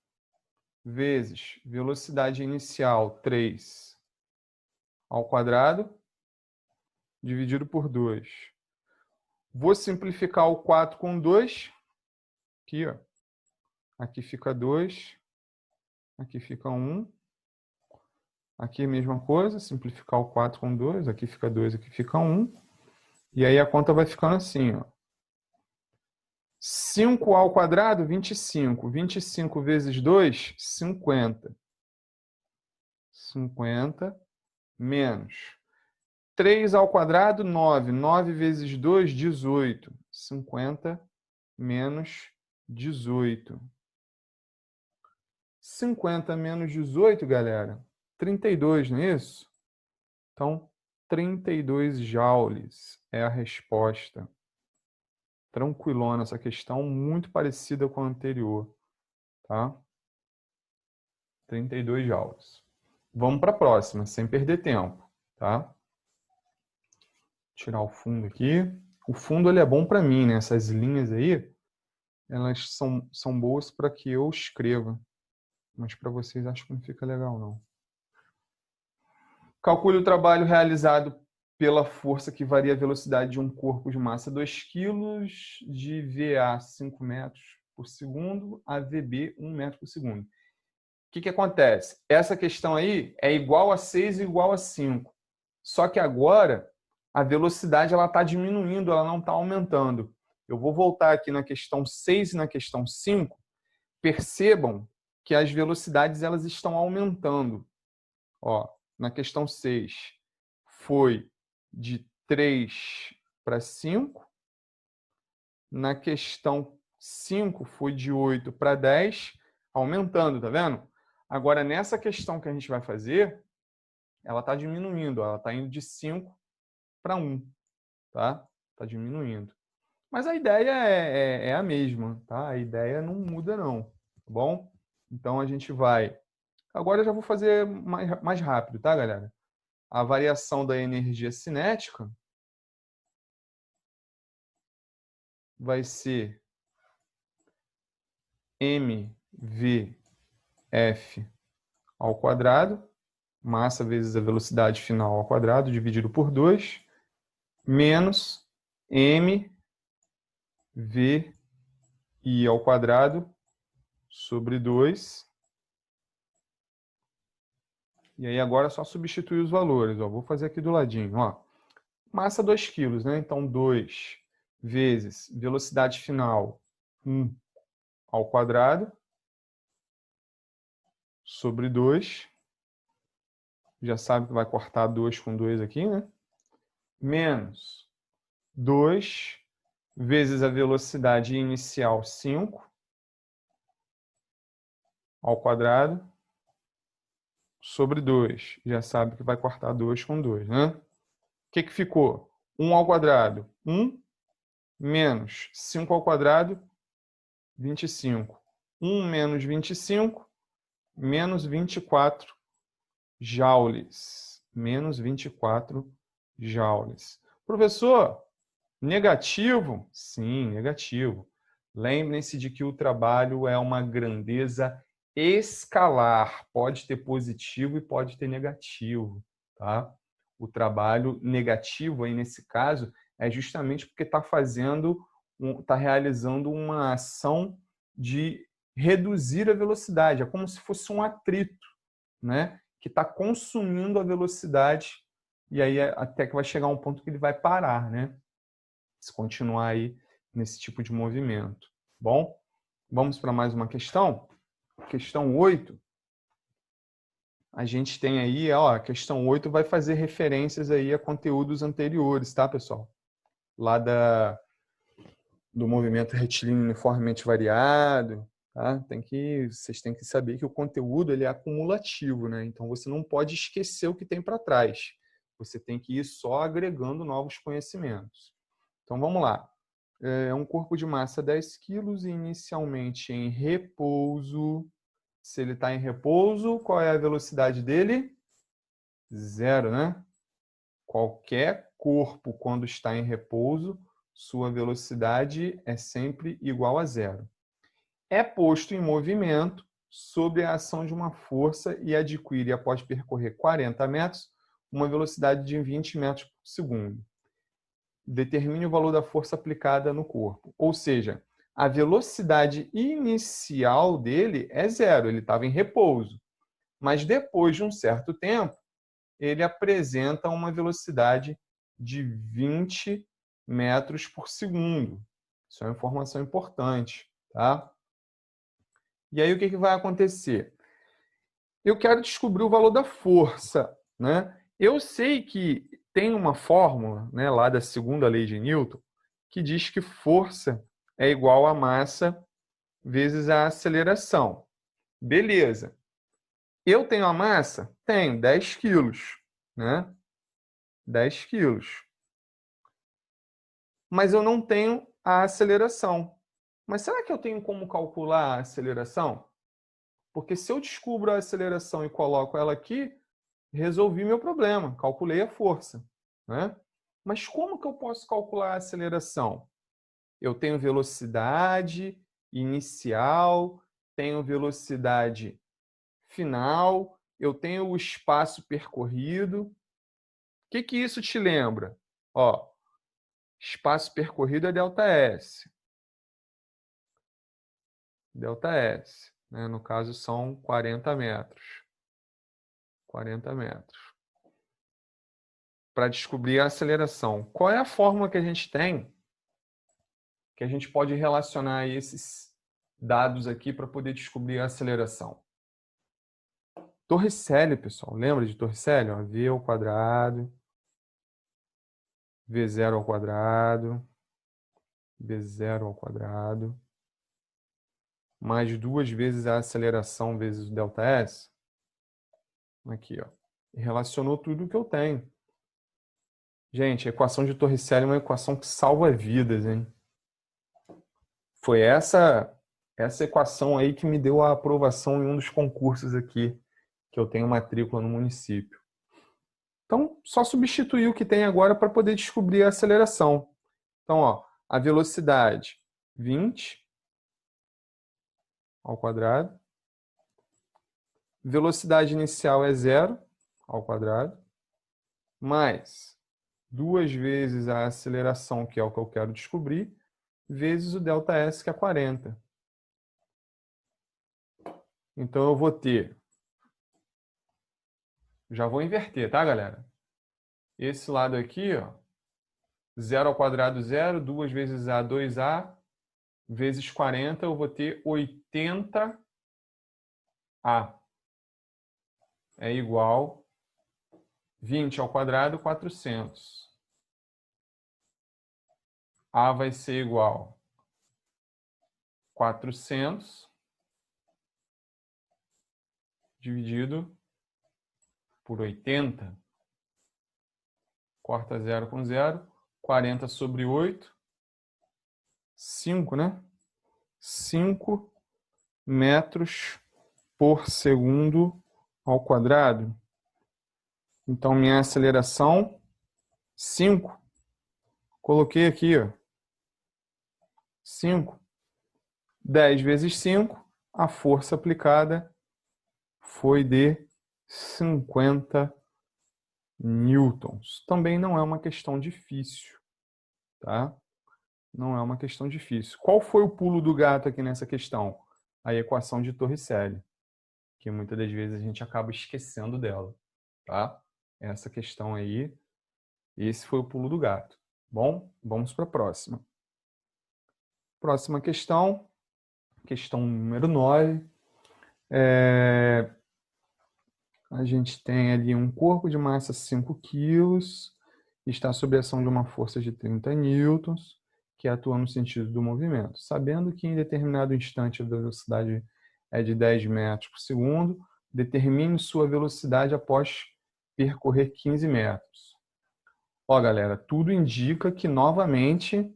vezes velocidade inicial 3 ao quadrado dividido por 2. Vou simplificar o 4 com 2. Aqui, ó. Aqui fica 2. Aqui fica 1. Aqui a mesma coisa, simplificar o 4 com 2. Aqui fica 2, aqui fica 1. E aí a conta vai ficando assim, ó. 5 ao quadrado, 25. 25 vezes 2, 50. 50 menos 3 ao quadrado, 9. 9 vezes 2, 18. 50 menos 18. 50 menos 18, galera, 32, não é isso? Então, 32 joules é a resposta. Tranquilona essa questão, muito parecida com a anterior, tá? 32 joules. Vamos para a próxima, sem perder tempo, tá? Tirar o fundo aqui. O fundo ele é bom para mim, né? Essas linhas aí, elas são boas para que eu escreva. Mas para vocês acho que não fica legal, não. Calcule o trabalho realizado pela força que varia a velocidade de um corpo de massa 2 kg, de VA 5 metros por segundo a VB 1 metro por segundo. O que acontece? Essa questão aí é igual a 6 e igual a 5. Só que agora a velocidade está diminuindo, ela não está aumentando. Eu vou voltar aqui na questão 6 e na questão 5. Percebam que as velocidades elas estão aumentando. Ó, na questão 6 foi de 3 para 5. Na questão 5 foi de 8 para 10, aumentando, tá vendo? Agora, nessa questão que a gente vai fazer, ela está diminuindo, ela está indo de 5 para 1, tá? Está diminuindo. Mas a ideia é a mesma, tá? A ideia não muda não, tá bom? Então, a gente vai... Agora eu já vou fazer mais rápido, tá, galera? A variação da energia cinética vai ser mvf ao quadrado, massa vezes a velocidade final ao quadrado, dividido por 2, menos mvi ao quadrado sobre 2. E aí agora é só substituir os valores. Ó. Vou fazer aqui do ladinho. Ó. Massa 2 kg, né? Então 2 vezes velocidade final 1 ao quadrado sobre 2. Já sabe que vai cortar 2 com 2 aqui, né? Menos 2 vezes a velocidade inicial 5 ao quadrado sobre 2. Já sabe que vai cortar 2 com 2, né? O que ficou? 1 ao quadrado, 1, menos 5 ao quadrado, 25. 1 menos 25, menos 24 joules. Menos 24 joules. Professor, negativo? Sim, negativo. Lembrem-se de que o trabalho é uma grandeza escalar. Pode ter positivo e pode ter negativo, tá? O trabalho negativo aí nesse caso é justamente porque está realizando uma ação de reduzir a velocidade. É como se fosse um atrito, né? Que está consumindo a velocidade e aí até que vai chegar um ponto que ele vai parar, né? Se continuar aí nesse tipo de movimento. Bom, vamos para mais uma questão. Questão 8. A gente tem aí, ó, a questão 8 vai fazer referências aí a conteúdos anteriores, tá, pessoal? Lá do movimento retilíneo uniformemente variado, tá? Vocês têm que saber que o conteúdo ele é acumulativo, né? Então você não pode esquecer o que tem para trás. Você tem que ir só agregando novos conhecimentos. Então vamos lá. É um corpo de massa 10 quilos inicialmente em repouso. Se ele está em repouso, qual é a velocidade dele? 0, né? Qualquer corpo, quando está em repouso, sua velocidade é sempre igual a 0. É posto em movimento sob a ação de uma força e adquire, após percorrer 40 metros, uma velocidade de 20 metros por segundo. Determine o valor da força aplicada no corpo. Ou seja, a velocidade inicial dele é 0, ele estava em repouso. Mas depois de um certo tempo, ele apresenta uma velocidade de 20 metros por segundo. Isso é uma informação importante, tá? E aí o que vai acontecer? Eu quero descobrir o valor da força, né? Eu sei que tem uma fórmula, né, lá da segunda lei de Newton, que diz que força é igual a massa vezes a aceleração. Beleza. Eu tenho a massa? Tenho, 10 quilos, né? 10 quilos. Mas eu não tenho a aceleração. Mas será que eu tenho como calcular a aceleração? Porque se eu descubro a aceleração e coloco ela aqui, resolvi meu problema, calculei a força, né? Mas como que eu posso calcular a aceleração? Eu tenho velocidade inicial, tenho velocidade final, eu tenho o espaço percorrido. O que isso te lembra? Ó, espaço percorrido é ΔS. ΔS, né? No caso, são 40 metros. 40 metros. Para descobrir a aceleração. Qual é a fórmula que a gente tem que a gente pode relacionar esses dados aqui para poder descobrir a aceleração? Torricelli, pessoal. Lembra de Torricelli? Ó, V ao quadrado, V0 ao quadrado, V0 ao quadrado, mais 2 vezes a aceleração vezes o ΔS. Aqui, ó. E relacionou tudo que eu tenho. Gente, a equação de Torricelli é uma equação que salva vidas, hein? Foi essa equação aí que me deu a aprovação em um dos concursos aqui, que eu tenho matrícula no município. Então, só substituir o que tem agora para poder descobrir a aceleração. Então, ó, a velocidade 20 ao quadrado. Velocidade inicial é 0 ao quadrado. Mais 2 vezes a aceleração, que é o que eu quero descobrir, vezes o ΔS, que é 40. Então, eu vou ter... Já vou inverter, tá, galera? Esse lado aqui, ó, 0 ao quadrado, 0, 2 vezes A, 2A, vezes 40, eu vou ter 80A. É igual 20 ao quadrado, 400. A vai ser igual 400 dividido por 80. Corta 0 com 0. 40 sobre 8. 5, né? 5 metros por segundo ao quadrado. Então, minha aceleração, 5. Coloquei aqui, ó. 5. 10 vezes 5, a força aplicada foi de 50 newtons. Também não é uma questão difícil, tá? Não é uma questão difícil. Qual foi o pulo do gato aqui nessa questão? A equação de Torricelli, que muitas das vezes a gente acaba esquecendo dela, tá? Essa questão aí, esse foi o pulo do gato. Bom, vamos para a próxima. Próxima questão, questão número 9. A gente tem ali um corpo de massa 5 kg, está sob a ação de uma força de 30 newtons, que atua no sentido do movimento. Sabendo que em determinado instante a velocidade é de 10 metros por segundo, determine sua velocidade após percorrer 15 metros. Ó, galera, tudo indica que, novamente,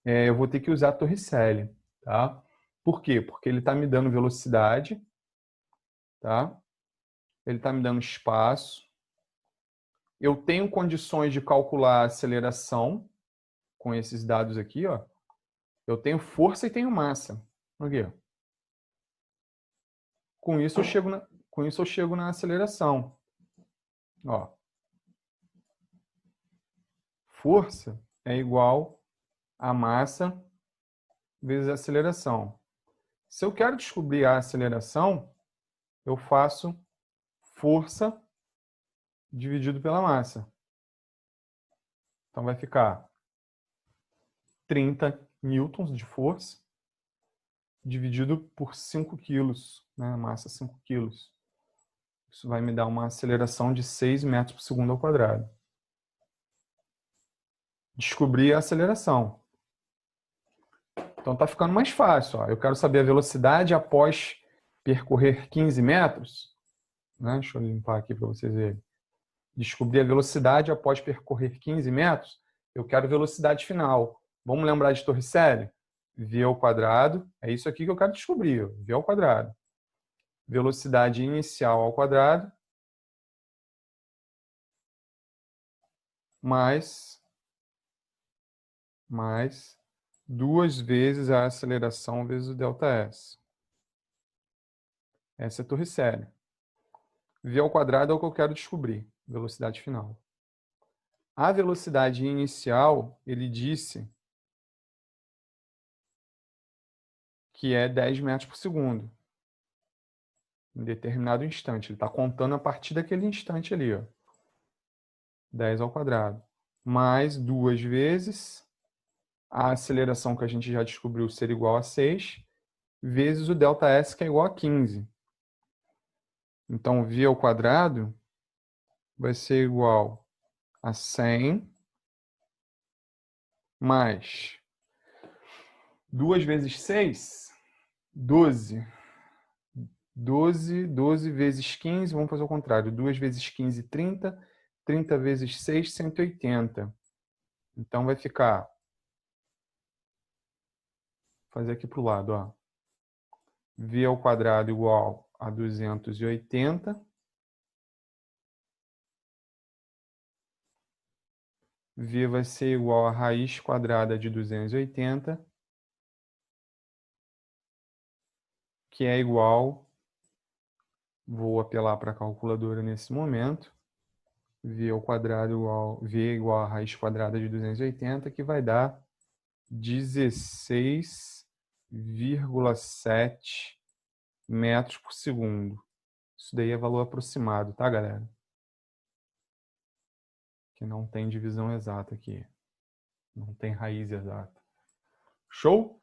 eu vou ter que usar Torricelli, tá? Por quê? Porque ele está me dando velocidade, tá? Ele está me dando espaço. Eu tenho condições de calcular a aceleração com esses dados aqui, ó. Eu tenho força e tenho massa. Aqui, ó. Com isso eu chego na aceleração. Ó. Força é igual a massa vezes a aceleração. Se eu quero descobrir a aceleração, eu faço força dividido pela massa. Então vai ficar 30 newtons de força dividido por 5 quilos, né? Massa 5 quilos. Isso vai me dar uma aceleração de 6 metros por segundo ao quadrado. Descobri a aceleração. Então tá ficando mais fácil. Ó. Eu quero saber a velocidade após percorrer 15 metros. Né? Deixa eu limpar aqui para vocês verem. descobri a velocidade após percorrer 15 metros, eu quero velocidade final. Vamos lembrar de Torricelli? V ao quadrado, é isso aqui que eu quero descobrir, V ao quadrado. Velocidade inicial ao quadrado, mais 2 vezes a aceleração vezes o ΔS. Essa é a Torricelli. V ao quadrado é o que eu quero descobrir, velocidade final. A velocidade inicial, ele disse que é 10 metros por segundo. Em determinado instante. Ele está contando a partir daquele instante ali, ó. 10 ao quadrado. Mais 2 vezes a aceleração que a gente já descobriu ser igual a 6, vezes o ΔS, que é igual a 15. Então, V ao quadrado vai ser igual a 100 mais 2 vezes 6, 12. 12 vezes 15, vamos fazer o contrário. 2 vezes 15, 30. 30 vezes 6, 180. Então, vai ficar... Vou fazer aqui para o lado, ó. V ao quadrado igual a 280. V vai ser igual a raiz quadrada de 280, que é igual... Vou apelar para a calculadora nesse momento. V ao quadrado igual... V igual a raiz quadrada de 280, que vai dar 16,7 metros por segundo. Isso daí é valor aproximado, tá, galera? Que não tem divisão exata aqui. Não tem raiz exata. Show?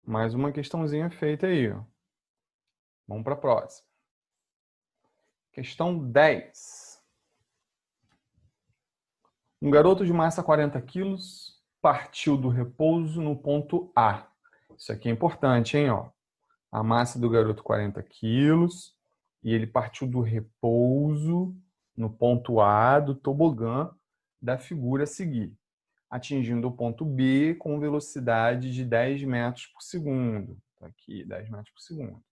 Mais uma questãozinha feita aí, ó. Vamos para a próxima. Questão 10. Um garoto de massa 40 quilos partiu do repouso no ponto A. Isso aqui é importante, hein? Ó. A massa do garoto 40 quilos e ele partiu do repouso no ponto A do tobogã da figura a seguir, atingindo o ponto B com velocidade de 10 metros por segundo. Aqui, 10 metros por segundo.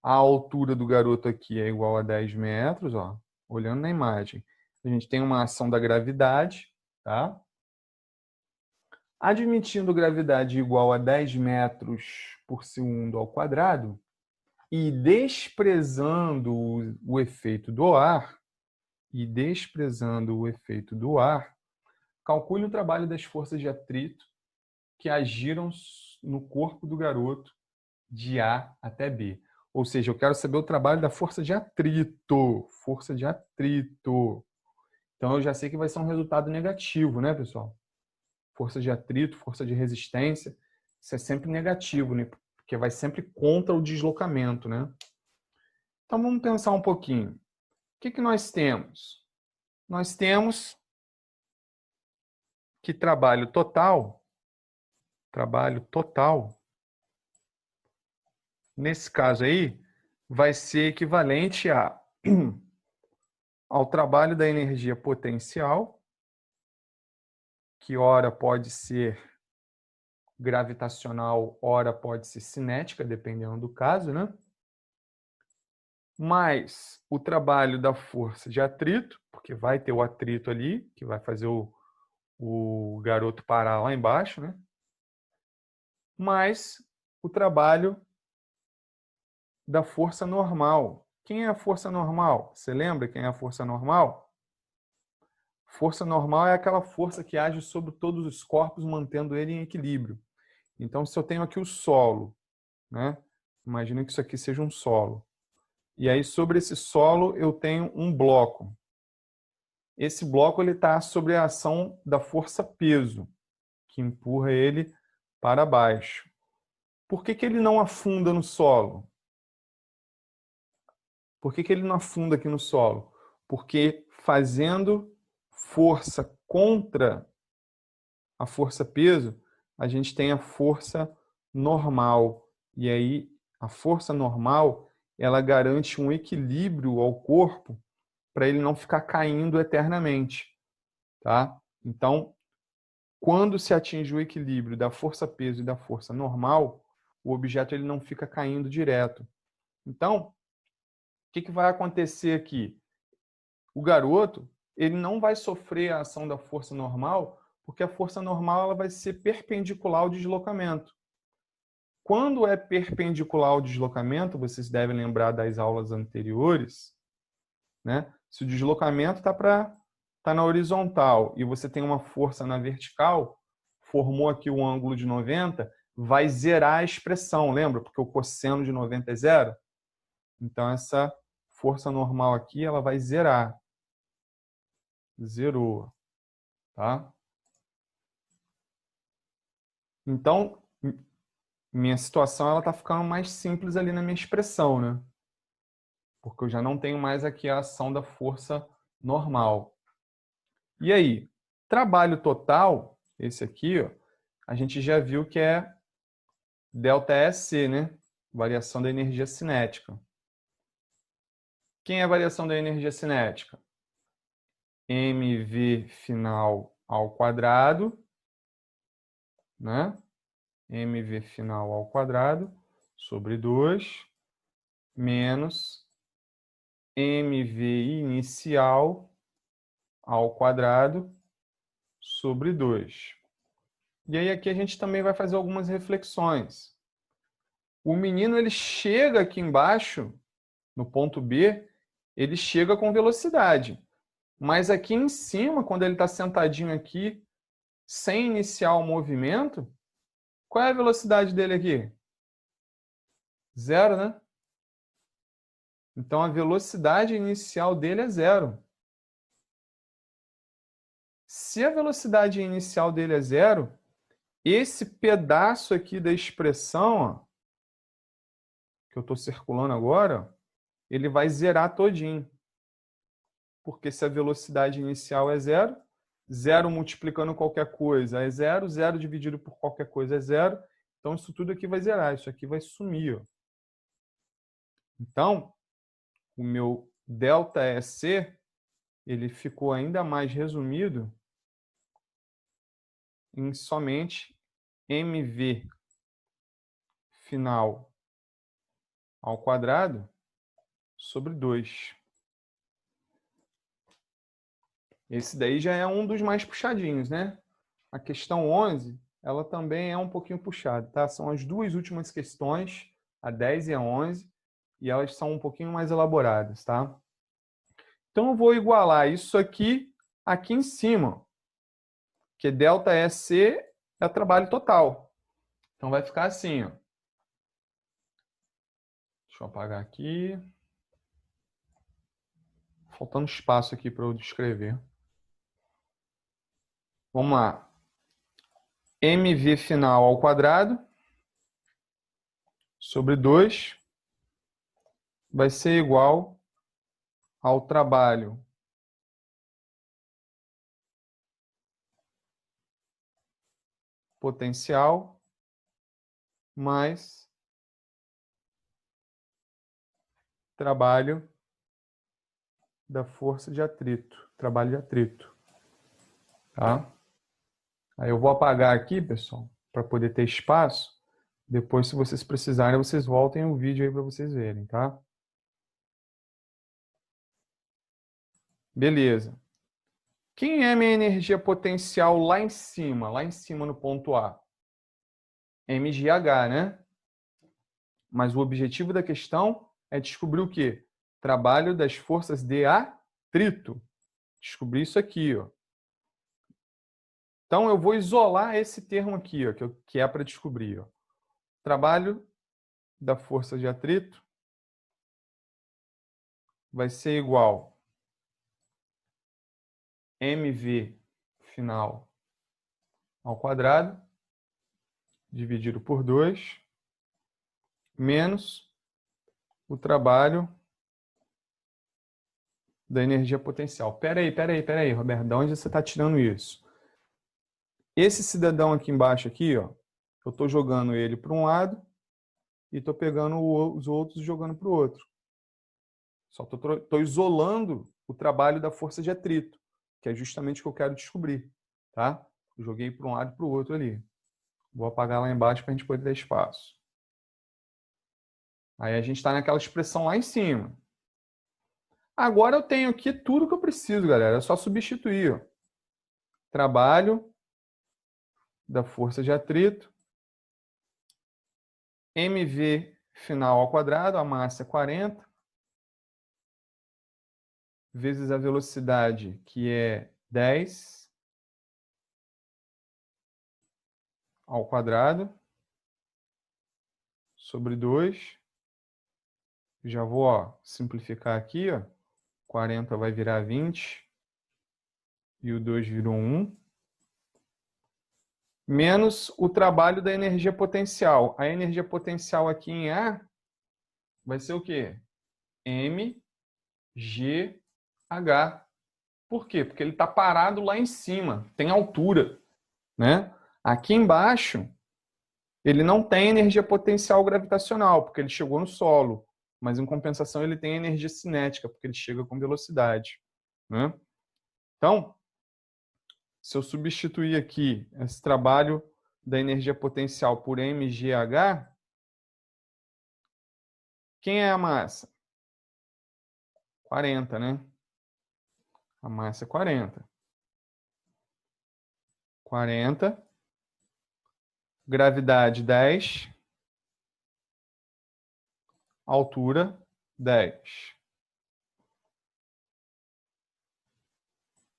A altura do garoto aqui é igual a 10 metros, ó. Olhando na imagem. A gente tem uma ação da gravidade, tá? Admitindo gravidade igual a 10 metros por segundo ao quadrado e desprezando o efeito do ar, calcule o trabalho das forças de atrito que agiram no corpo do garoto de A até B. Ou seja, eu quero saber o trabalho da força de atrito. Força de atrito. Então, eu já sei que vai ser um resultado negativo, né, pessoal? Força de atrito, força de resistência, isso é sempre negativo, né? Porque vai sempre contra o deslocamento, né? Então, vamos pensar um pouquinho. O que nós temos? Nós temos que trabalho total, nesse caso aí, vai ser equivalente ao trabalho da energia potencial, que ora pode ser gravitacional, ora pode ser cinética, dependendo do caso, né? Mais o trabalho da força de atrito, porque vai ter o atrito ali, que vai fazer o garoto parar lá embaixo, né? Mais o trabalho da força normal. Quem é a força normal? Você lembra quem é a força normal? Força normal é aquela força que age sobre todos os corpos, mantendo ele em equilíbrio. Então, se eu tenho aqui o solo, né? Imagina que isso aqui seja um solo. E aí, sobre esse solo, eu tenho um bloco. Esse bloco está sobre a ação da força peso, que empurra ele para baixo. Por que ele não afunda no solo? Por que ele não afunda aqui no solo? Porque fazendo força contra a força peso, a gente tem a força normal. E aí, a força normal, ela garante um equilíbrio ao corpo para ele não ficar caindo eternamente, tá? Então, quando se atinge o equilíbrio da força-peso e da força normal, o objeto ele não fica caindo direto. Então, o que vai acontecer aqui? O garoto ele não vai sofrer a ação da força normal, porque a força normal ela vai ser perpendicular ao deslocamento. Quando é perpendicular ao deslocamento, vocês devem lembrar das aulas anteriores, né? Se o deslocamento tá na horizontal e você tem uma força na vertical, formou aqui o ângulo de 90, vai zerar a expressão, lembra? Porque o cosseno de 90 é zero. Então, essa força normal aqui, ela vai zerar. Zerou, tá? Então, minha situação ela tá ficando mais simples ali na minha expressão, né? Porque eu já não tenho mais aqui a ação da força normal. E aí, trabalho total, esse aqui, ó, a gente já viu que é ΔSc, né? Variação da energia cinética. Quem é a variação da energia cinética? mv final ao quadrado, né? mv final ao quadrado sobre 2 menos mv inicial ao quadrado sobre 2. E aí aqui a gente também vai fazer algumas reflexões. O menino ele chega aqui embaixo, no ponto B, ele chega com velocidade. Mas aqui em cima, quando ele está sentadinho aqui, sem iniciar o movimento, qual é a velocidade dele aqui? Zero, né? Então a velocidade inicial dele é zero. Se a velocidade inicial dele é zero, esse pedaço aqui da expressão, ó, que eu estou circulando agora, ele vai zerar todinho. Porque se a velocidade inicial é zero, zero multiplicando qualquer coisa é zero, zero dividido por qualquer coisa é zero, então isso tudo aqui vai zerar, isso aqui vai sumir. Ó. Então, o meu ΔSc, ele ficou ainda mais resumido em somente mv final ao quadrado sobre 2. Esse daí já é um dos mais puxadinhos, né? A questão 11, ela também é um pouquinho puxada, tá? São as duas últimas questões, a 10 e a 11, e elas são um pouquinho mais elaboradas, tá? Então eu vou igualar isso aqui em cima, que ΔSc é trabalho total. Então vai ficar assim, ó. Deixa eu apagar aqui. Faltando espaço aqui para eu descrever. Vamos lá. mv final ao quadrado sobre 2 vai ser igual ao trabalho potencial mais trabalho da força de atrito, trabalho de atrito, tá? Aí eu vou apagar aqui, pessoal, para poder ter espaço. Depois, se vocês precisarem, vocês voltem o vídeo aí para vocês verem, tá? Beleza. Quem é minha energia potencial lá em cima no ponto A? mgh, né? Mas o objetivo da questão é descobrir o quê? Trabalho das forças de atrito. Descobrir isso aqui, ó. Então, eu vou isolar esse termo aqui, ó, que é para descobrir. Ó. Trabalho da força de atrito vai ser igual mv final ao quadrado, dividido por 2, menos o trabalho da energia potencial. Peraí, Roberto, de onde você está tirando isso? Esse cidadão aqui embaixo, aqui, ó, eu estou jogando ele para um lado e estou pegando os outros e jogando para o outro. Só estou isolando o trabalho da força de atrito, que é justamente o que eu quero descobrir, tá? Eu joguei para um lado e para o outro ali. Vou apagar lá embaixo para a gente poder ter espaço. Aí a gente está naquela expressão lá em cima. Agora eu tenho aqui tudo que eu preciso, galera. É só substituir. Ó. Trabalho da força de atrito. MV final ao quadrado, a massa é 40. Vezes a velocidade, que é 10 ao quadrado, sobre 2. Já vou simplificar aqui. 40 vai virar 20. E o 2 virou 1. Menos o trabalho da energia potencial. A energia potencial aqui em A vai ser o quê? mgh. Por quê? Porque ele está parado lá em cima, tem altura, né? Aqui embaixo, ele não tem energia potencial gravitacional, porque ele chegou no solo, mas em compensação ele tem energia cinética, porque ele chega com velocidade, né? Então, se eu substituir aqui esse trabalho da energia potencial por mgh, quem é a massa? 40, né? A massa é 40. 40. Gravidade 10. Altura 10.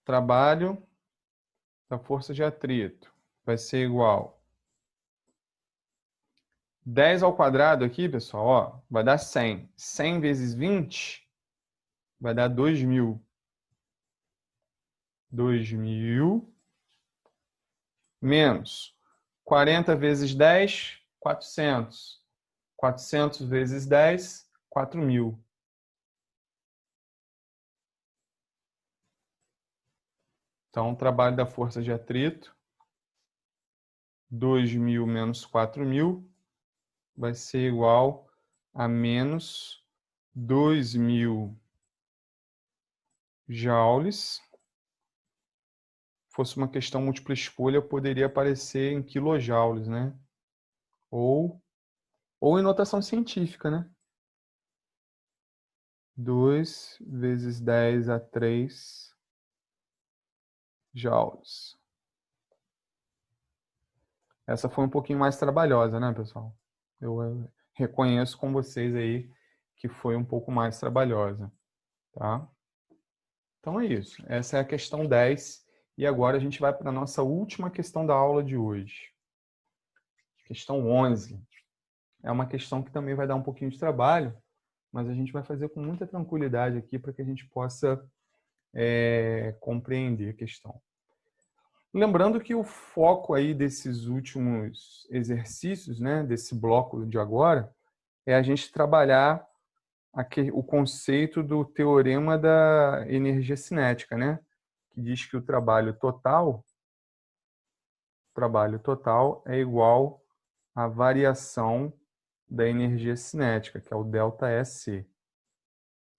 Trabalho da força de atrito vai ser igual 10 ao quadrado aqui, pessoal, vai dar 100. 100 vezes 20 vai dar 2.000. 2.000 menos 40 vezes 10, 400. 400 vezes 10, 4.000. Então, o trabalho da força de atrito, 2.000 menos 4.000, vai ser igual a menos 2.000 joules. Fosse uma questão múltipla escolha, poderia aparecer em quilojoules, né? Ou em notação científica, né? 2 vezes 10 a 3 joules. Essa foi um pouquinho mais trabalhosa, né, pessoal? Eu reconheço com vocês aí que foi um pouco mais trabalhosa, tá? Então é isso. Essa é a questão 10. E agora a gente vai para a nossa última questão da aula de hoje. Questão 11. É uma questão que também vai dar um pouquinho de trabalho, mas a gente vai fazer com muita tranquilidade aqui para que a gente possa compreender a questão. Lembrando que o foco aí desses últimos exercícios, né, desse bloco de agora, é a gente trabalhar o conceito do teorema da energia cinética, né, que diz que o trabalho total é igual à variação da energia cinética, que é o ΔSc.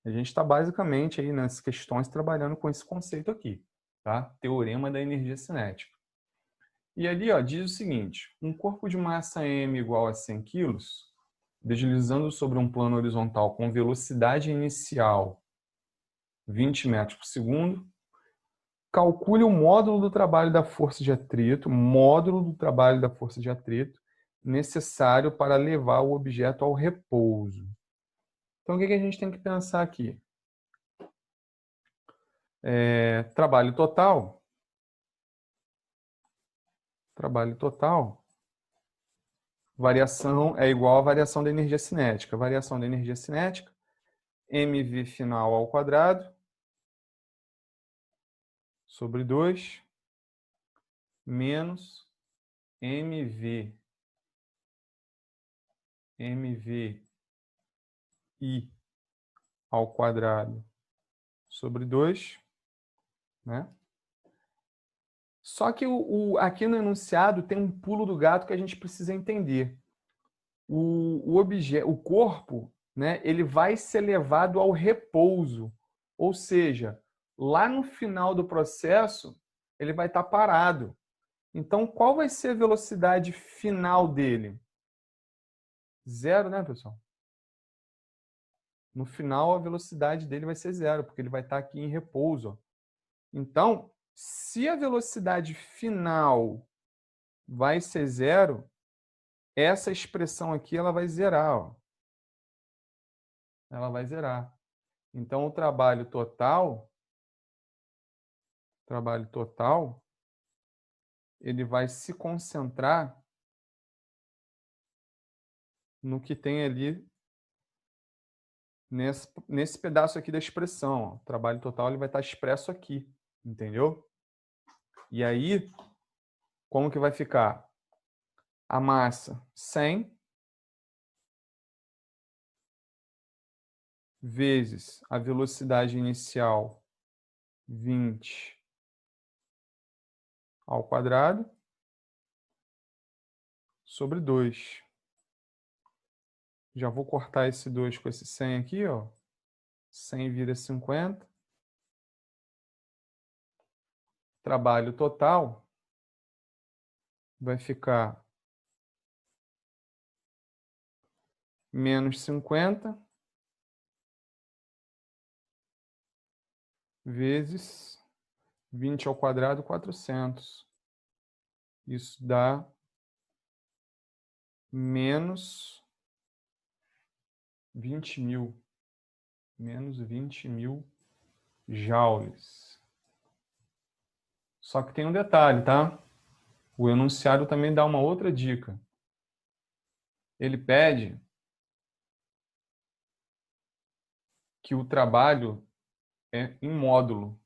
A gente está basicamente aí nas questões trabalhando com esse conceito aqui, tá? Teorema da energia cinética. E ali, diz o seguinte: um corpo de massa m igual a 100 kg, deslizando sobre um plano horizontal com velocidade inicial 20 metros por segundo, calcule o módulo do trabalho da força de atrito, necessário para levar o objeto ao repouso. Então, o que a gente tem que pensar aqui? Trabalho total, variação é igual à variação da energia cinética. Variação da energia cinética, mv final ao quadrado, sobre 2, menos mv i ao quadrado, sobre 2, né? Só que aqui no enunciado tem um pulo do gato que a gente precisa entender. O corpo, né, ele vai ser levado ao repouso, Ou seja, lá no final do processo, ele vai estar parado. Então, qual vai ser a velocidade final dele? 0, né, pessoal? No final, a velocidade dele vai ser 0, porque ele vai estar aqui em repouso. Então, se a velocidade final vai ser 0, essa expressão aqui ela vai zerar. Ó. Ela vai zerar. Então, o trabalho total, ele vai se concentrar no que tem ali nesse pedaço aqui da expressão. Ó. O trabalho total ele vai estar expresso aqui, entendeu? E aí, como que vai ficar? A massa 100 vezes a velocidade inicial 20 ao quadrado sobre 2. Já vou cortar esse 2 com esse 100 aqui, ó. 100 vira 50. Trabalho total vai ficar menos 50 vezes 20 ao quadrado, 400. Isso dá menos 20.000. Menos 20.000 joules. Só que tem um detalhe, tá? O enunciado também dá uma outra dica. Ele pede que o trabalho é em módulo.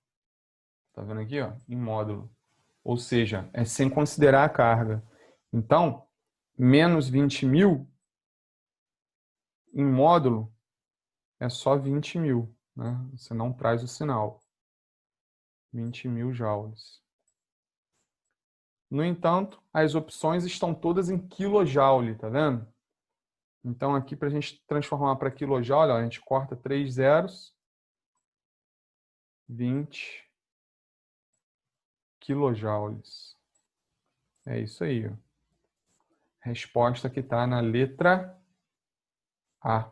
Tá vendo aqui, ó? Em módulo. Ou seja, é sem considerar a carga. Então, menos 20.000 em módulo é só 20.000, né? Você não traz o sinal. 20.000 joules. No entanto, as opções estão todas em quilojoule, tá vendo? Então, aqui, para a gente transformar para quilojoule, ó, a gente corta 3 zeros. 20 quilojoules. É isso aí. Ó. Resposta que está na letra A.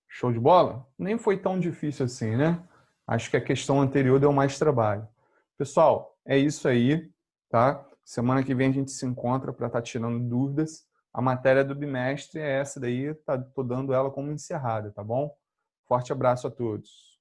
Show de bola? Nem foi tão difícil assim, né? Acho que a questão anterior deu mais trabalho. Pessoal, é isso aí, tá? Semana que vem a gente se encontra para estar tirando dúvidas. A matéria do bimestre é essa daí, tô dando ela como encerrada, tá bom? Forte abraço a todos.